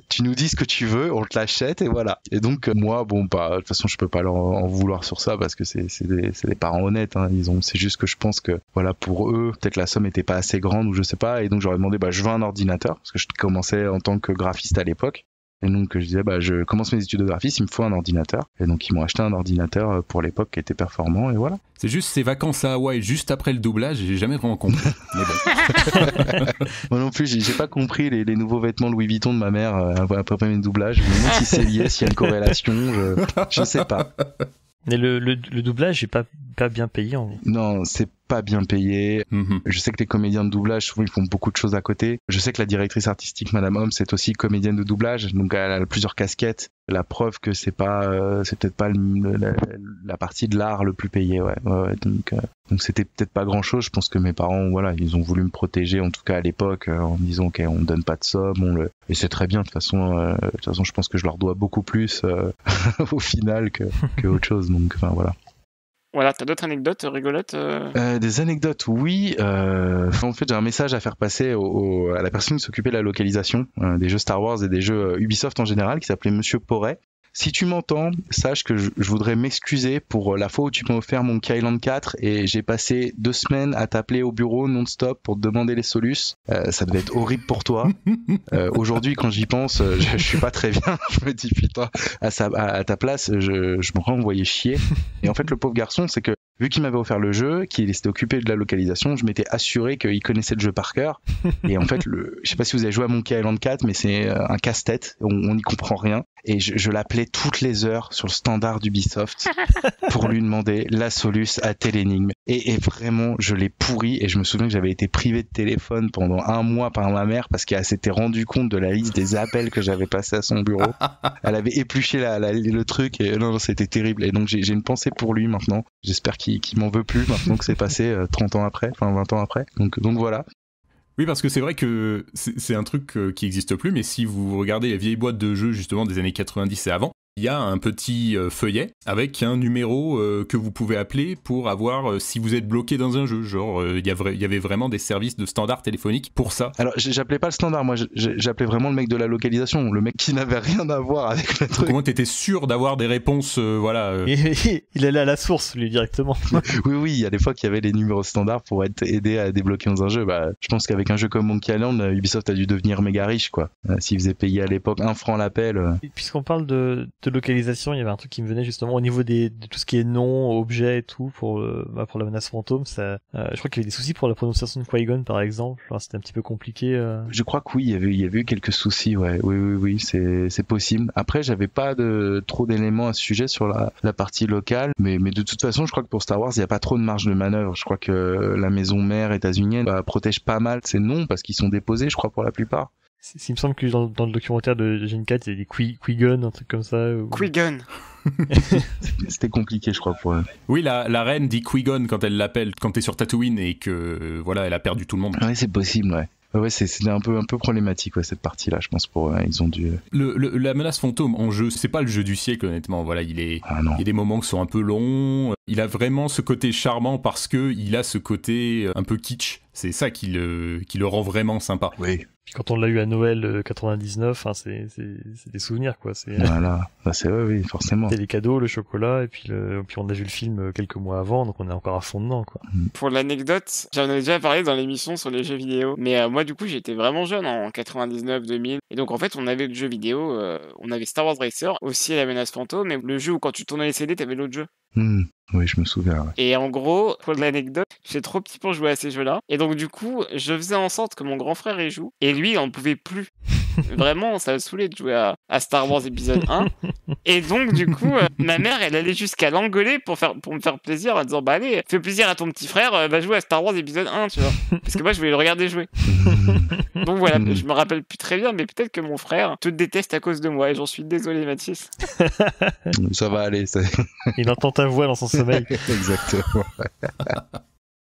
tu nous dis ce que tu veux, on te l'achète et voilà. Et donc moi, de toute façon je peux pas leur en vouloir sur ça parce que c'est des parents honnêtes, hein. C'est juste que je pense que voilà, pour eux peut-être la somme était pas assez grande ou je sais pas, et donc j'aurais demandé je veux un ordinateur parce que je commençais en tant que graphiste à l'époque. Et donc je disais je commence mes études de graphiste, il me faut un ordinateur. Et donc ils m'ont acheté un ordinateur pour l'époque qui était performant et voilà. C'est juste ces vacances à Hawaï juste après le doublage, j'ai jamais vraiment compris. Mais bon. Moi non plus, j'ai pas compris les nouveaux vêtements Louis Vuitton de ma mère après mes doublages. Je me demande si c'est lié, s'il y a une corrélation, je sais pas. Mais le doublage est pas bien payé en vrai. Non, c'est pas bien payé. Je sais que les comédiens de doublage, souvent, ils font beaucoup de choses à côté. Je sais que la directrice artistique, Madame Homme, c'est aussi comédienne de doublage, donc elle a plusieurs casquettes. La preuve que c'est peut-être pas la partie de l'art le plus payé, ouais. Donc c'était peut-être pas grand chose. Je pense que mes parents, voilà, ils ont voulu me protéger, en tout cas à l'époque, en me disant ok, on donne pas de somme, et c'est très bien. De toute façon, je pense que je leur dois beaucoup plus au final que autre chose. Donc, enfin voilà. Voilà, t'as d'autres anecdotes rigolotes Des anecdotes, oui. En fait, j'ai un message à faire passer à la personne qui s'occupait de la localisation des jeux Star Wars et des jeux Ubisoft en général, qui s'appelait Monsieur Porret. Si tu m'entends, sache que je voudrais m'excuser pour la fois où tu m'as offert mon Monkey Island 4 et j'ai passé 2 semaines à t'appeler au bureau non-stop pour te demander les solus. Ça devait être horrible pour toi. Aujourd'hui, quand j'y pense, je suis pas très bien. Je me dis putain, à ta place, je me renvoyais chier. Et en fait, le pauvre garçon, c'est que vu qu'il m'avait offert le jeu, qu'il s'était occupé de la localisation, je m'étais assuré qu'il connaissait le jeu par cœur. Et en fait, je sais pas si vous avez joué à Monkey Island 4, mais c'est un casse-tête. On n'y comprend rien. Et je l'appelais toutes les heures sur le standard d'Ubisoft pour lui demander la soluce à telle énigme. Et vraiment, je l'ai pourri. Et je me souviens que j'avais été privé de téléphone pendant 1 mois par ma mère parce qu'elle s'était rendue compte de la liste des appels que j'avais passés à son bureau. Elle avait épluché le truc et non, c'était terrible. Et donc j'ai une pensée pour lui maintenant. J'espère qu'il m'en veut plus maintenant que c'est passé 30 ans après, enfin 20 ans après. Donc voilà. Oui, parce que c'est vrai que c'est un truc qui n'existe plus, mais si vous regardez les vieilles boîtes de jeux justement des années 90 et avant, il y a un petit feuillet avec un numéro que vous pouvez appeler pour avoir si vous êtes bloqué dans un jeu. Genre, il y avait vraiment des services de standard téléphonique pour ça. Alors, j'appelais pas le standard, moi j'appelais vraiment le mec de la localisation, le mec qui n'avait rien à voir avec le truc. Comment t'étais sûr d'avoir des réponses, voilà. Il allait à la source, lui, directement. Oui, il y a des fois qu'il y avait des numéros standards pour être aidé à débloquer dans un jeu. Je pense qu'avec un jeu comme Monkey Island, Ubisoft a dû devenir méga riche, quoi. S'ils faisaient payer à l'époque 1 franc l'appel. Puisqu'on parle de localisation, il y avait un truc qui me venait justement au niveau de tout ce qui est nom, objet et tout pour la menace fantôme. Ça, je crois qu'il y avait des soucis pour la prononciation de Qui-Gon par exemple. Alors, c'était un petit peu compliqué. Je crois que oui, il y avait eu quelques soucis. Ouais, oui, c'est possible. Après, j'avais pas trop d'éléments à ce sujet sur la partie locale, mais de toute façon, je crois que pour Star Wars, il y a pas trop de marge de manœuvre. Je crois que la maison mère états-unienne protège pas mal ces noms parce qu'ils sont déposés, je crois, pour la plupart. Il me semble que dans le documentaire de Gen 4, il y a des Qui-Gon, un truc comme ça. Ou... Qui-Gon. C'était compliqué, je crois, pour eux. Oui, la reine dit Qui-Gon quand elle l'appelle, quand t'es sur Tatooine et que voilà, elle a perdu tout le monde. Ouais, c'est possible, ouais. Ouais, c'était un peu problématique, ouais, cette partie-là, je pense, pour eux. Ils ont dû... La menace fantôme en jeu, c'est pas le jeu du siècle, honnêtement. Voilà, il y a des moments qui sont un peu longs. Il a vraiment ce côté charmant parce que il a ce côté un peu kitsch. C'est ça qui le rend vraiment sympa. Oui. Puis quand on l'a eu à Noël 99, hein, c'est des souvenirs, quoi. Voilà. Bah, oui, forcément. C'est les cadeaux, le chocolat, et puis on a vu le film quelques mois avant, donc on est encore à fond dedans, quoi. Pour l'anecdote, j'en ai déjà parlé dans l'émission sur les jeux vidéo, mais moi du coup j'étais vraiment jeune en 99-2000, et donc en fait on avait le jeu vidéo, on avait Star Wars Racer, aussi la menace fantôme, et le jeu où quand tu tournais les CD t'avais l'autre jeu. Oui, je me souviens. Ouais. Et en gros, pour l'anecdote, j'étais trop petit pour jouer à ces jeux-là. Et donc, du coup, je faisais en sorte que mon grand frère y joue. Et lui, il en pouvait plus. Vraiment, ça le saoulait de jouer à Star Wars épisode 1. Et donc, du coup, ma mère, elle allait jusqu'à l'engueuler pour me faire plaisir en disant, bah allez, fais plaisir à ton petit frère, va jouer à Star Wars épisode 1, tu vois. Parce que moi, je voulais le regarder jouer. Donc voilà, je me rappelle plus très bien, mais peut-être que mon frère te déteste à cause de moi. Et j'en suis désolé, Mathis. Ça va aller. Il entend ta voix dans son sommeil. Exactement.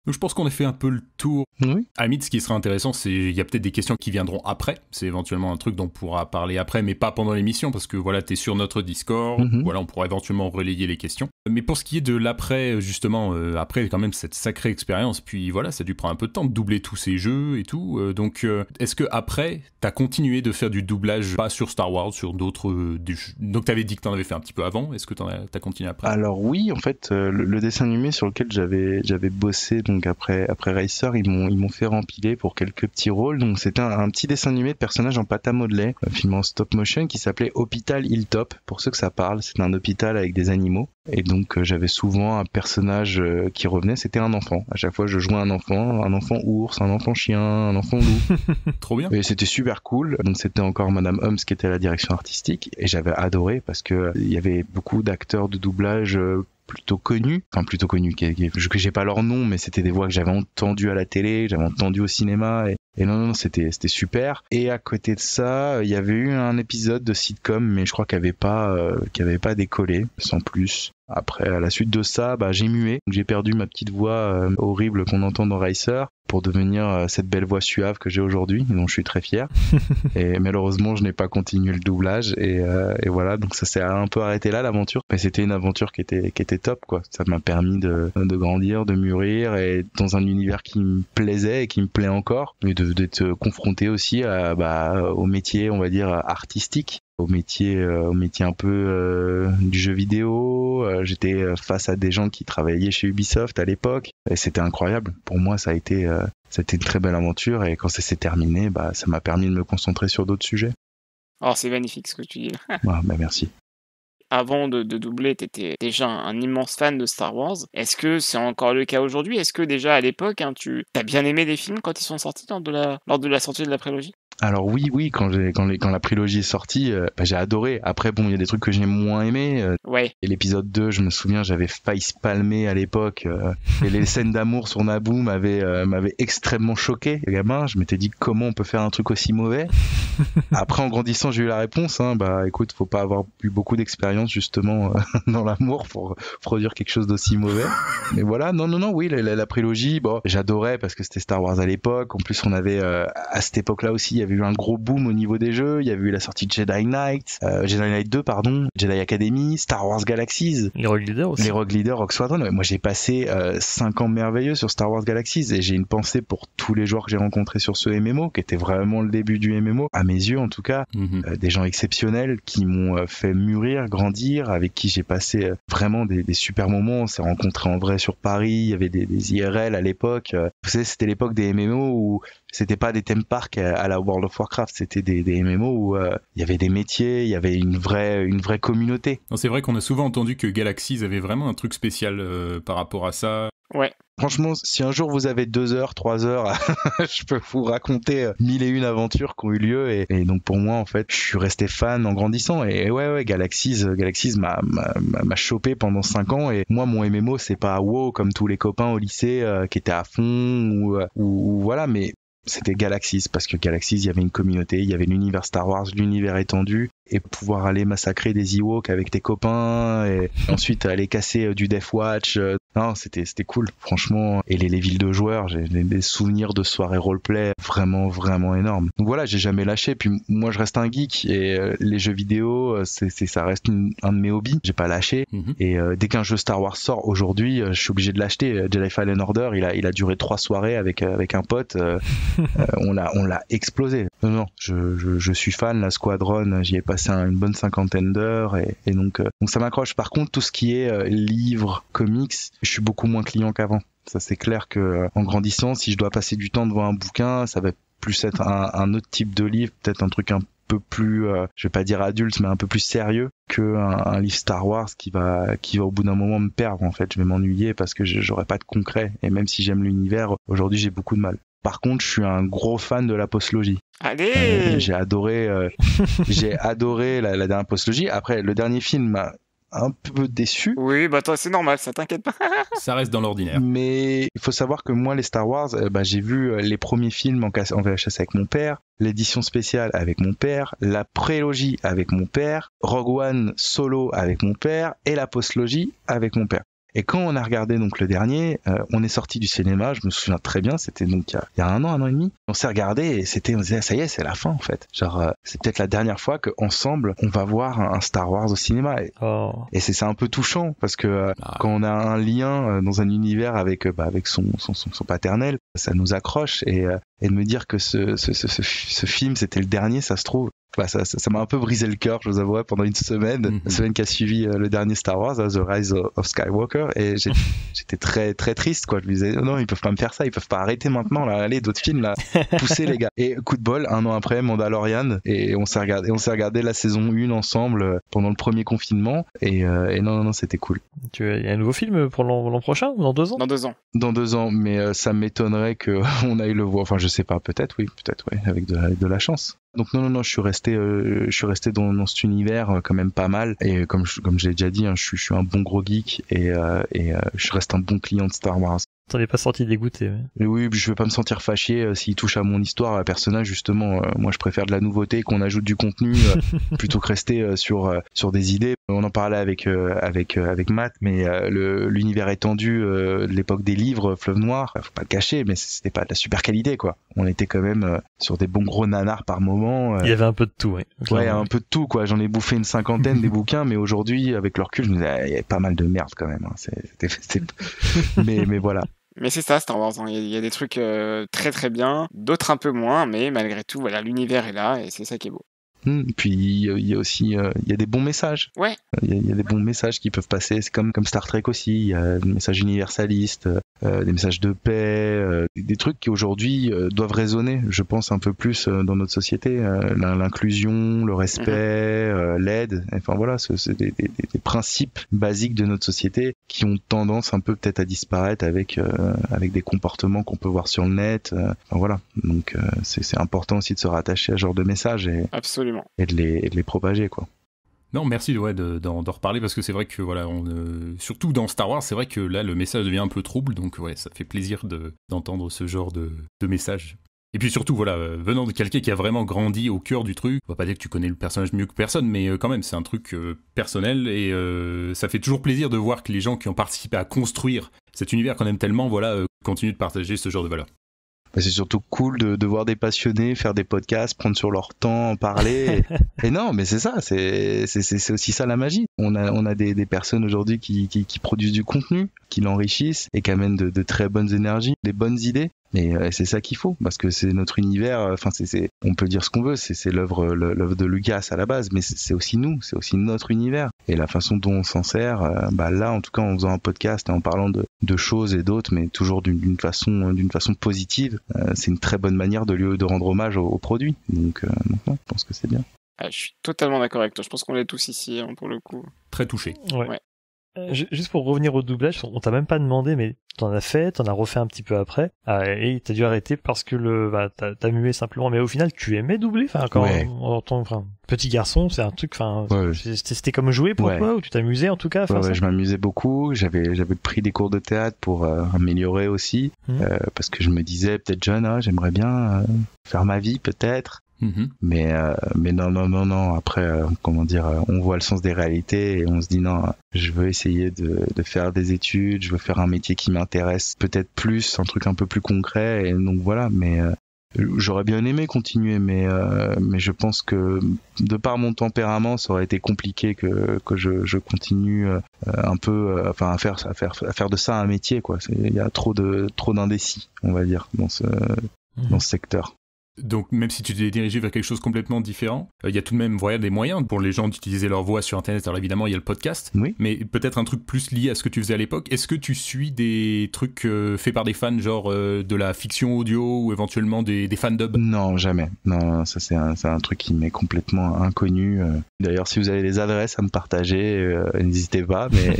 Donc je pense qu'on a fait un peu le tour. Oui. À limite, ce qui serait intéressant, c'est il y a peut-être des questions qui viendront après. C'est éventuellement un truc dont on pourra parler après, mais pas pendant l'émission, parce que voilà, t'es sur notre Discord. Voilà, on pourra éventuellement relayer les questions. Mais pour ce qui est de l'après, justement, après quand même cette sacrée expérience, puis voilà, ça a dû prendre un peu de temps de doubler tous ces jeux et tout. Donc, est-ce que après, t'as continué de faire du doublage, pas sur Star Wars, sur d'autres... Donc t'avais dit que t'en avais fait un petit peu avant. Est-ce que t'as continué après ? Alors oui, en fait, le dessin animé sur lequel j'avais bossé. Donc après Racer, ils m'ont fait rempiler pour quelques petits rôles. Donc c'était un petit dessin animé de personnage en pâte à modeler, un film en stop motion qui s'appelait Hôpital Hilltop. Pour ceux que ça parle, c'est un hôpital avec des animaux. Et donc j'avais souvent un personnage qui revenait, c'était un enfant. À chaque fois je jouais un enfant ours, un enfant chien, un enfant loup. Trop bien. Et c'était super cool. Donc c'était encore Madame Holmes qui était à la direction artistique. Et j'avais adoré parce que il y avait beaucoup d'acteurs de doublage plutôt connus, que j'ai pas leur nom, mais c'était des voix que j'avais entendues à la télé, j'avais entendues au cinéma, et non, c'était super. Et à côté de ça, il y avait eu un épisode de sitcom, mais je crois qu'il avait pas décollé, sans plus. Après, à la suite de ça, j'ai mué. J'ai perdu ma petite voix horrible qu'on entend dans Racer pour devenir cette belle voix suave que j'ai aujourd'hui, dont je suis très fier. Et malheureusement, je n'ai pas continué le doublage. Et voilà, donc ça s'est un peu arrêté là, l'aventure. Mais c'était une aventure qui était top, quoi. Ça m'a permis de grandir, de mûrir, et dans un univers qui me plaisait et qui me plaît encore. Et d'être confronté aussi au métier, on va dire, artistique. Au métier un peu du jeu vidéo. J'étais face à des gens qui travaillaient chez Ubisoft à l'époque, et c'était incroyable. Pour moi, c'était une très belle aventure, et quand ça s'est terminé, ça m'a permis de me concentrer sur d'autres sujets. Alors c'est magnifique ce que tu dis. Merci. Avant de doubler, t'étais déjà un immense fan de Star Wars. Est-ce que c'est encore le cas aujourd'hui ? Est-ce que déjà à l'époque, tu as bien aimé des films quand ils sont sortis lors de la sortie de la prélogie ? Alors oui, quand la prélogie est sortie, j'ai adoré. Après, bon, il y a des trucs que j'ai moins aimés. Ouais. Et l'épisode 2, je me souviens, j'avais facepalmé à l'époque. Et les scènes d'amour sur Naboo m'avaient extrêmement choqué. Les gamins, je m'étais dit comment on peut faire un truc aussi mauvais. Après, en grandissant, j'ai eu la réponse. Écoute, faut pas avoir eu beaucoup d'expérience justement dans l'amour pour produire quelque chose d'aussi mauvais. Mais voilà, non, oui, la prélogie, j'adorais parce que c'était Star Wars à l'époque. En plus, on avait à cette époque-là aussi, il y avait eu un gros boom au niveau des jeux. Il y avait eu la sortie de Jedi Knight 2, Jedi Academy, Star Wars Galaxies. Les Rogue Leaders aussi. Les Rogue Leaders, Rogue Squadron. Moi, j'ai passé 5 ans merveilleux sur Star Wars Galaxies, et j'ai une pensée pour tous les joueurs que j'ai rencontrés sur ce MMO, qui était vraiment le début du MMO, à mes yeux en tout cas. Des gens exceptionnels qui m'ont fait mûrir, grandir, avec qui j'ai passé vraiment des super moments. On s'est rencontrés en vrai sur Paris, il y avait des IRL à l'époque. Vous savez, c'était l'époque des MMO où c'était pas des theme parks à la World of Warcraft, c'était des MMO où il y avait des métiers, il y avait une vraie communauté. Non, c'est vrai qu'on a souvent entendu que Galaxies avait vraiment un truc spécial par rapport à ça. Ouais. Franchement, si un jour vous avez 2 heures, 3 heures, je peux vous raconter 1001 aventures qui ont eu lieu, et donc pour moi, en fait, je suis resté fan en grandissant, et ouais, Galaxies m'a chopé pendant 5 ans, et moi, mon MMO, c'est pas WoW comme tous les copains au lycée qui étaient à fond, ou voilà, mais c'était Galaxies, parce que Galaxies, il y avait une communauté, il y avait l'univers Star Wars, l'univers étendu, et pouvoir aller massacrer des Ewoks avec tes copains, et ensuite aller casser du Death Watch. Non, c'était cool, franchement. Et les villes de joueurs, j'ai des souvenirs de soirées roleplay vraiment, vraiment énormes. Donc voilà, j'ai jamais lâché. Puis moi, je reste un geek, et les jeux vidéo, ça reste un de mes hobbies. J'ai pas lâché. Et dès qu'un jeu Star Wars sort aujourd'hui, je suis obligé de l'acheter. Jedi Fallen Order, il a duré 3 soirées avec un pote. On l'a explosé. Non, je suis fan. La Squadron, j'y ai passé une bonne 50aine d'heures, et donc ça m'accroche. Par contre, tout ce qui est livres, comics, je suis beaucoup moins client qu'avant. Ça, c'est clair que en grandissant, si je dois passer du temps devant un bouquin, ça va plus être un autre type de livre, peut-être un truc un peu plus, je vais pas dire adulte, mais un peu plus sérieux que un livre Star Wars qui va au bout d'un moment me perdre. En fait, je vais m'ennuyer parce que j'aurai pas de concret. Et même si j'aime l'univers, aujourd'hui, j'ai beaucoup de mal. Par contre, je suis un gros fan de la postlogie. Allez, j'ai adoré la dernière postlogie. Après, le dernier film m'a un peu déçu. Oui, bah toi, c'est normal, ça t'inquiète pas. Ça reste dans l'ordinaire. Mais il faut savoir que moi, les Star Wars, j'ai vu les premiers films en VHS avec mon père, l'édition spéciale avec mon père, la prélogie avec mon père, Rogue One Solo avec mon père et la postlogie avec mon père. Et quand on a regardé donc le dernier, on est sorti du cinéma, je me souviens très bien, c'était donc il y a un an et demi. On s'est regardé et on disait ça y est, c'est la fin en fait. Genre c'est peut-être la dernière fois qu'ensemble on va voir un Star Wars au cinéma. Et c'est un peu touchant parce que quand on a un lien dans un univers avec son paternel, ça nous accroche, et de me dire que ce film c'était le dernier, ça se trouve. Ça m'a un peu brisé le cœur, je vous avouerai, pendant une semaine, la semaine qui a suivi le dernier Star Wars, The Rise of Skywalker, et j'étais très très triste, quoi. Je me disais non, ils peuvent pas me faire ça, ils peuvent pas arrêter maintenant, là, allez, d'autres films, là, poussez les gars. Et coup de bol, un an après, Mandalorian, et on s'est regardé la saison 1 ensemble pendant le premier confinement, et non, c'était cool. Il y a un nouveau film pour l'an prochain ou dans 2 ans? Dans 2 ans. Dans 2 ans, mais ça m'étonnerait qu'on aille le voir. Enfin, je sais pas, peut-être, oui, avec de la chance. Donc non, je suis resté dans cet univers quand même pas mal, et comme je l'ai déjà dit, hein, je suis un bon gros geek, et je reste un bon client de Star Wars. T'en es pas sorti dégoûté. Ouais. Mais oui, je vais pas me sentir fâché s'il touche à mon histoire, à un personnage, justement. Moi, je préfère de la nouveauté, qu'on ajoute du contenu plutôt que rester sur des idées. On en parlait avec Matt, mais l'univers étendu de l'époque des livres, Fleuve Noir, faut pas le cacher, mais c'était pas de la super qualité, quoi. On était quand même sur des bons gros nanars par moment. Il y avait un peu de tout, ouais. Ouais, un peu de tout, quoi. J'en ai bouffé une 50aine des bouquins, mais aujourd'hui, avec le recul, je me disais, il y avait pas mal de merde quand même. Hein. Mais voilà. Mais c'est ça, Star Wars, hein. Il y a des trucs très très bien, d'autres un peu moins, mais malgré tout, voilà, l'univers est là, et c'est ça qui est beau. Puis il y a aussi il y a des bons messages. Ouais. Il y a des bons messages qui peuvent passer. C'est comme Star Trek aussi. Il y a des messages universalistes, des messages de paix, des trucs qui aujourd'hui doivent résonner, je pense, un peu plus dans notre société. L'inclusion, le respect, l'aide. Enfin voilà, c'est des principes basiques de notre société qui ont tendance un peu peut-être à disparaître avec des comportements qu'on peut voir sur le net. Enfin voilà. Donc c'est important aussi de se rattacher à ce genre de messages. Absolument. Et de les propager, quoi. Non, merci d'en reparler, parce que c'est vrai que voilà, surtout dans Star Wars, c'est vrai que là le message devient un peu trouble, donc ouais, ça fait plaisir d'entendre ce genre de message. Et puis surtout, voilà, venant de quelqu'un qui a vraiment grandi au cœur du truc, on va pas dire que tu connais le personnage mieux que personne, mais quand même, c'est un truc personnel, et ça fait toujours plaisir de voir que les gens qui ont participé à construire cet univers qu'on aime tellement, voilà, continuent de partager ce genre de valeurs. C'est surtout cool de voir des passionnés faire des podcasts, prendre sur leur temps, en parler. Et non, mais c'est ça, c'est aussi ça la magie. On a des personnes aujourd'hui qui produisent du contenu, qui l'enrichissent et qui amènent de très bonnes énergies, des bonnes idées. Et c'est ça qu'il faut, parce que c'est notre univers. Enfin, on peut dire ce qu'on veut, c'est l'œuvre de Lucas à la base, mais c'est aussi nous, c'est aussi notre univers. Et la façon dont on s'en sert, là, en tout cas, en faisant un podcast et en parlant de choses et d'autres, mais toujours d'une façon positive, c'est une très bonne manière de rendre hommage au produit. Donc, je pense que c'est bien. Je suis totalement d'accord avec toi. Je pense qu'on est tous ici, hein, pour le coup. Très touché. Ouais. Juste pour revenir au doublage, on t'a même pas demandé, mais t'en as refait un petit peu après, et t'as dû arrêter parce que t'as mué simplement. Mais au final, tu aimais doubler, enfin, quand en tant que petit garçon, c'est un truc, enfin, c'était comme jouer pour toi, ou tu t'amusais en tout cas. Ouais, je m'amusais beaucoup. J'avais pris des cours de théâtre pour améliorer aussi, parce que je me disais peut-être jeune, j'aimerais bien faire ma vie peut-être. Mais non. Après, on voit le sens des réalités et on se dit non, je veux essayer de faire des études, je veux faire un métier qui m'intéresse peut-être plus, un truc un peu plus concret. Et donc voilà. Mais j'aurais bien aimé continuer, mais je pense que de par mon tempérament, ça aurait été compliqué que je continue un peu, à faire de ça un métier, quoi. Il y a trop d'indécis, on va dire, dans ce secteur. Donc même si tu t'es dirigé vers quelque chose complètement différent, il y a tout de même des moyens pour les gens d'utiliser leur voix sur internet. Alors évidemment il y a le podcast, mais peut-être un truc plus lié à ce que tu faisais à l'époque. Est-ce que tu suis des trucs faits par des fans, genre de la fiction audio ou éventuellement des fan-dubs? Non, jamais. Non, ça c'est un truc qui m'est complètement inconnu. D'ailleurs si vous avez des adresses à me partager, n'hésitez pas. Mais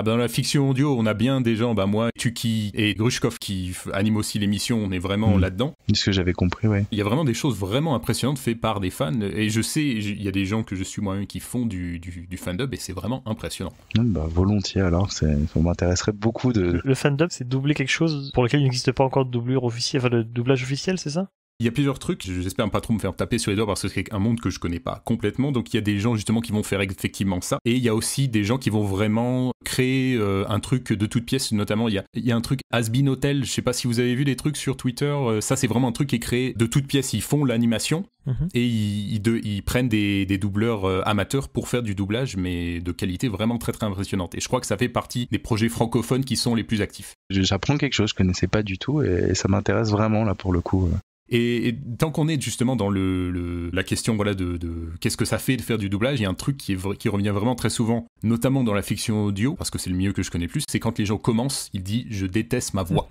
dans la fiction audio on a bien des gens, moi, Tuki et Grushkov qui animent aussi l'émission, on est vraiment là-dedans. C'est ce que j'avais compris, Il y a vraiment des choses vraiment impressionnantes faites par des fans, et je sais, il y a des gens que je suis moi-même qui font du fandub, et c'est vraiment impressionnant. Volontiers alors, ça m'intéresserait beaucoup de... Le fandub, c'est doubler quelque chose pour lequel il n'existe pas encore de doublure officielle, de doublage officiel, c'est ça? Il y a plusieurs trucs, j'espère pas trop me faire taper sur les doigts parce que c'est un monde que je connais pas complètement, donc il y a des gens justement qui vont faire effectivement ça, et il y a aussi des gens qui vont vraiment créer un truc de toutes pièces, notamment il y a un truc Has-Been Hotel, je sais pas si vous avez vu des trucs sur Twitter, ça c'est vraiment un truc qui est créé de toutes pièces, ils font l'animation, et ils prennent des doubleurs amateurs pour faire du doublage, mais de qualité vraiment très très impressionnante, et je crois que ça fait partie des projets francophones qui sont les plus actifs. J'apprends quelque chose, je connaissais pas du tout, et ça m'intéresse vraiment là pour le coup. Et tant qu'on est justement dans la question de qu'est-ce que ça fait de faire du doublage, il y a un truc qui revient vraiment très souvent, notamment dans la fiction audio, parce que c'est le milieu que je connais plus, c'est quand les gens commencent, ils disent « je déteste ma voix ».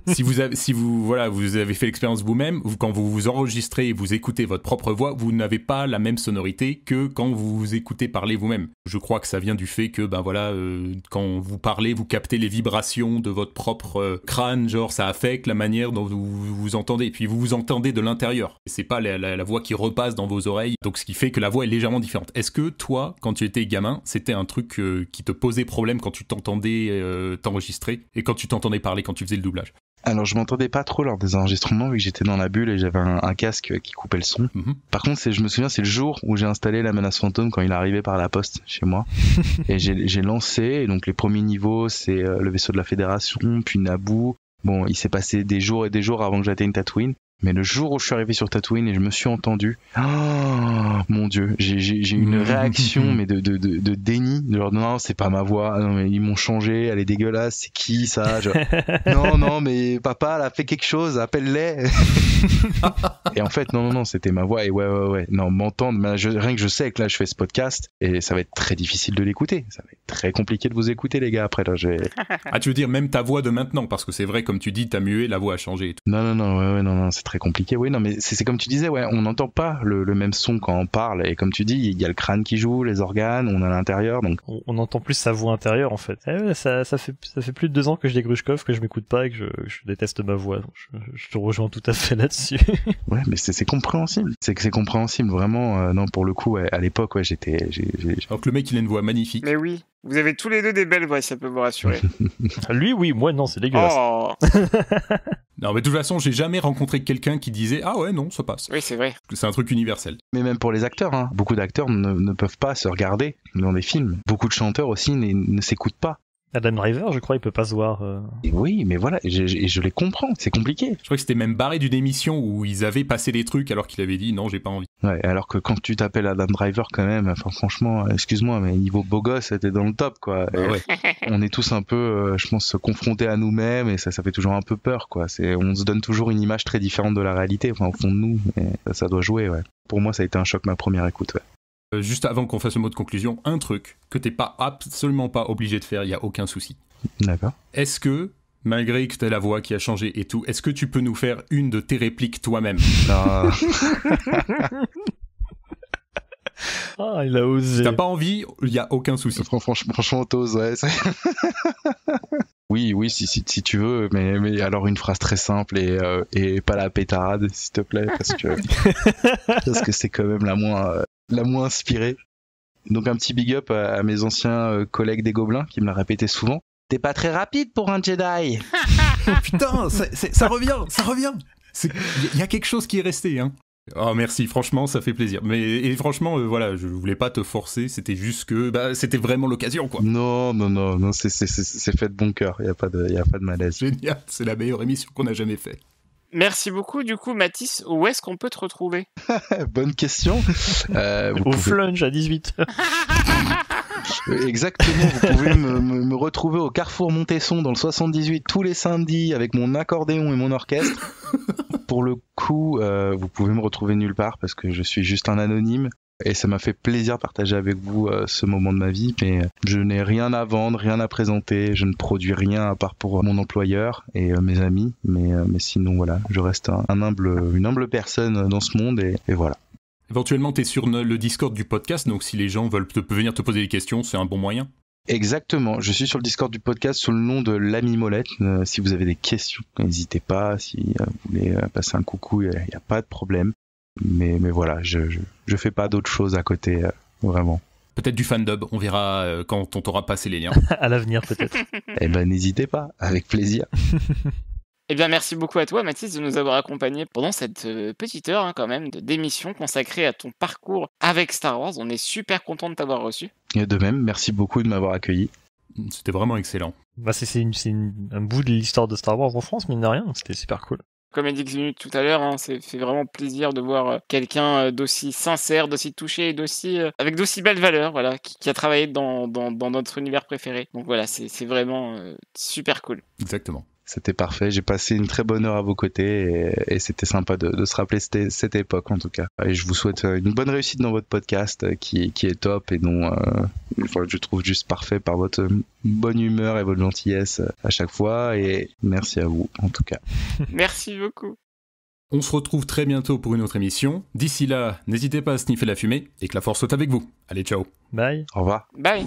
Si vous avez fait l'expérience vous-même, quand vous vous enregistrez et vous écoutez votre propre voix, vous n'avez pas la même sonorité que quand vous vous écoutez parler vous-même. Je crois que ça vient du fait que quand vous parlez, vous captez les vibrations de votre propre crâne, genre ça affecte la manière dont vous vous entendez, et puis vous entendez de l'intérieur. C'est pas la voix qui repasse dans vos oreilles, donc ce qui fait que la voix est légèrement différente. Est-ce que toi, quand tu étais gamin, c'était un truc qui te posait problème quand tu t'entendais t'enregistrer et quand tu t'entendais parler quand tu faisais le doublage? Alors je m'entendais pas trop lors des enregistrements vu que j'étais dans la bulle et j'avais un casque qui coupait le son. Par contre je me souviens, c'est le jour où j'ai installé la menace fantôme quand il est arrivé par la poste chez moi. Et j'ai lancé, et donc les premiers niveaux c'est le vaisseau de la Fédération, puis Naboo. Bon, il s'est passé des jours et des jours avant que j'atteigne Tatooine. Mais le jour où je suis arrivé sur Tatooine et je me suis entendu, mon Dieu, j'ai eu une réaction mais de déni, genre non, c'est pas ma voix, non mais ils m'ont changé, elle est dégueulasse, c'est qui ça, genre, non mais papa, elle a fait quelque chose, appelle-les. Et en fait non, c'était ma voix, et ouais, non, m'entendre, rien que je sais que là je fais ce podcast et ça va être très difficile de l'écouter, ça va être très compliqué de vous écouter les gars après là. Tu veux dire même ta voix de maintenant, parce que c'est vrai comme tu dis, t'as mué, la voix a changé et tout. Non, c'est très compliqué. Oui, non, mais c'est comme tu disais, on n'entend pas le même son quand on parle, et comme tu dis, il y a le crâne qui joue, les organes, on a l'intérieur, donc on entend plus sa voix intérieure en fait. Ça fait plus de 2 ans que je Grushkov, que je m'écoute pas et que je déteste ma voix. Donc je te rejoins tout à fait là-dessus. Ouais, mais c'est compréhensible. C'est compréhensible vraiment. Non, pour le coup, à l'époque, j'étais. Alors que le mec, il a une voix magnifique. Mais oui. Vous avez tous les deux des belles voix, ça peut vous rassurer. Lui, oui, moi, non, c'est dégueulasse. Oh. Non, mais de toute façon, j'ai jamais rencontré quelqu'un qui disait « Ah ouais, non, ça passe ». Oui, c'est vrai. C'est un truc universel. Mais même pour les acteurs, beaucoup d'acteurs ne peuvent pas se regarder dans des films. Beaucoup de chanteurs aussi ne s'écoutent pas. Adam Driver, je crois, il peut pas se voir. Oui, mais voilà, je les comprends, c'est compliqué. Je crois que c'était même barré d'une émission où ils avaient passé des trucs alors qu'il avait dit non, j'ai pas envie. Ouais, alors que quand tu t'appelles Adam Driver, quand même, enfin, franchement, excuse-moi, mais niveau beau gosse, t'es dans le top, quoi. Ouais. On est tous un peu, je pense, confrontés à nous-mêmes, et ça fait toujours un peu peur, quoi. On se donne toujours une image très différente de la réalité, enfin, au fond de nous, et ça doit jouer, ouais. Pour moi, ça a été un choc ma première écoute, ouais. Juste avant qu'on fasse le mot de conclusion, un truc que t'es pas absolument pas obligé de faire, il y a aucun souci. D'accord. Est-ce que, malgré que t'aies la voix qui a changé et tout, est-ce que tu peux nous faire une de tes répliques toi-même? Ah, il a osé. Si t'as pas envie, il y a aucun souci. Franchement, t'oses, ouais. Oui, si tu veux, mais alors une phrase très simple et pas la pétarade, s'il te plaît, parce que c'est quand même la moins inspirée. Donc un petit big up à mes anciens collègues des Gobelins qui me l'a répété souvent. T'es pas très rapide pour un Jedi. Putain, ça revient. Il y a quelque chose qui est resté, hein. Oh merci, franchement ça fait plaisir. Et franchement voilà, je voulais pas te forcer, c'était juste que c'était vraiment l'occasion quoi. Non, c'est fait de bon cœur, y a pas de malaise. Génial, c'est la meilleure émission qu'on a jamais fait. Merci beaucoup. Du coup, Mathis, où est-ce qu'on peut te retrouver? Bonne question. Au Flunch à 18. Exactement, vous pouvez me retrouver au Carrefour Montesson dans le 78 tous les samedis avec mon accordéon et mon orchestre. Pour le coup, vous pouvez me retrouver nulle part parce que je suis juste un anonyme et ça m'a fait plaisir de partager avec vous ce moment de ma vie, mais je n'ai rien à vendre, rien à présenter, je ne produis rien à part pour mon employeur et mes amis, mais sinon voilà, je reste une humble personne dans ce monde et voilà. Éventuellement, t'es sur le Discord du podcast, donc si les gens veulent venir te poser des questions, c'est un bon moyen. Exactement, je suis sur le Discord du podcast sous le nom de l'ami Molette. Si vous avez des questions, n'hésitez pas. Si vous voulez passer un coucou, il n'y a pas de problème. Mais voilà, je fais pas d'autre chose à côté, vraiment. Peut-être du fandub, on verra quand on t'aura passé les liens. À l'avenir peut-être. Eh ben n'hésitez pas, avec plaisir. Eh bien, merci beaucoup à toi, Mathis, de nous avoir accompagnés pendant cette petite heure, quand même, d'émission consacrée à ton parcours avec Star Wars. On est super content de t'avoir reçu. Et de même, merci beaucoup de m'avoir accueilli. C'était vraiment excellent. C'est un bout de l'histoire de Star Wars en France, mine de rien, donc c'était super cool. Comme a dit Xenu tout à l'heure, c'est fait vraiment plaisir de voir quelqu'un d'aussi sincère, d'aussi touché et avec d'aussi belles valeurs, voilà, qui a travaillé dans notre univers préféré. Donc voilà, c'est vraiment super cool. Exactement. C'était parfait, j'ai passé une très bonne heure à vos côtés et c'était sympa de se rappeler cette époque en tout cas. Et je vous souhaite une bonne réussite dans votre podcast qui est top et dont je trouve juste parfait par votre bonne humeur et votre gentillesse à chaque fois et merci à vous en tout cas. Merci beaucoup. On se retrouve très bientôt pour une autre émission. D'ici là, n'hésitez pas à sniffer la fumée et que la force soit avec vous. Allez, ciao. Bye. Au revoir. Bye.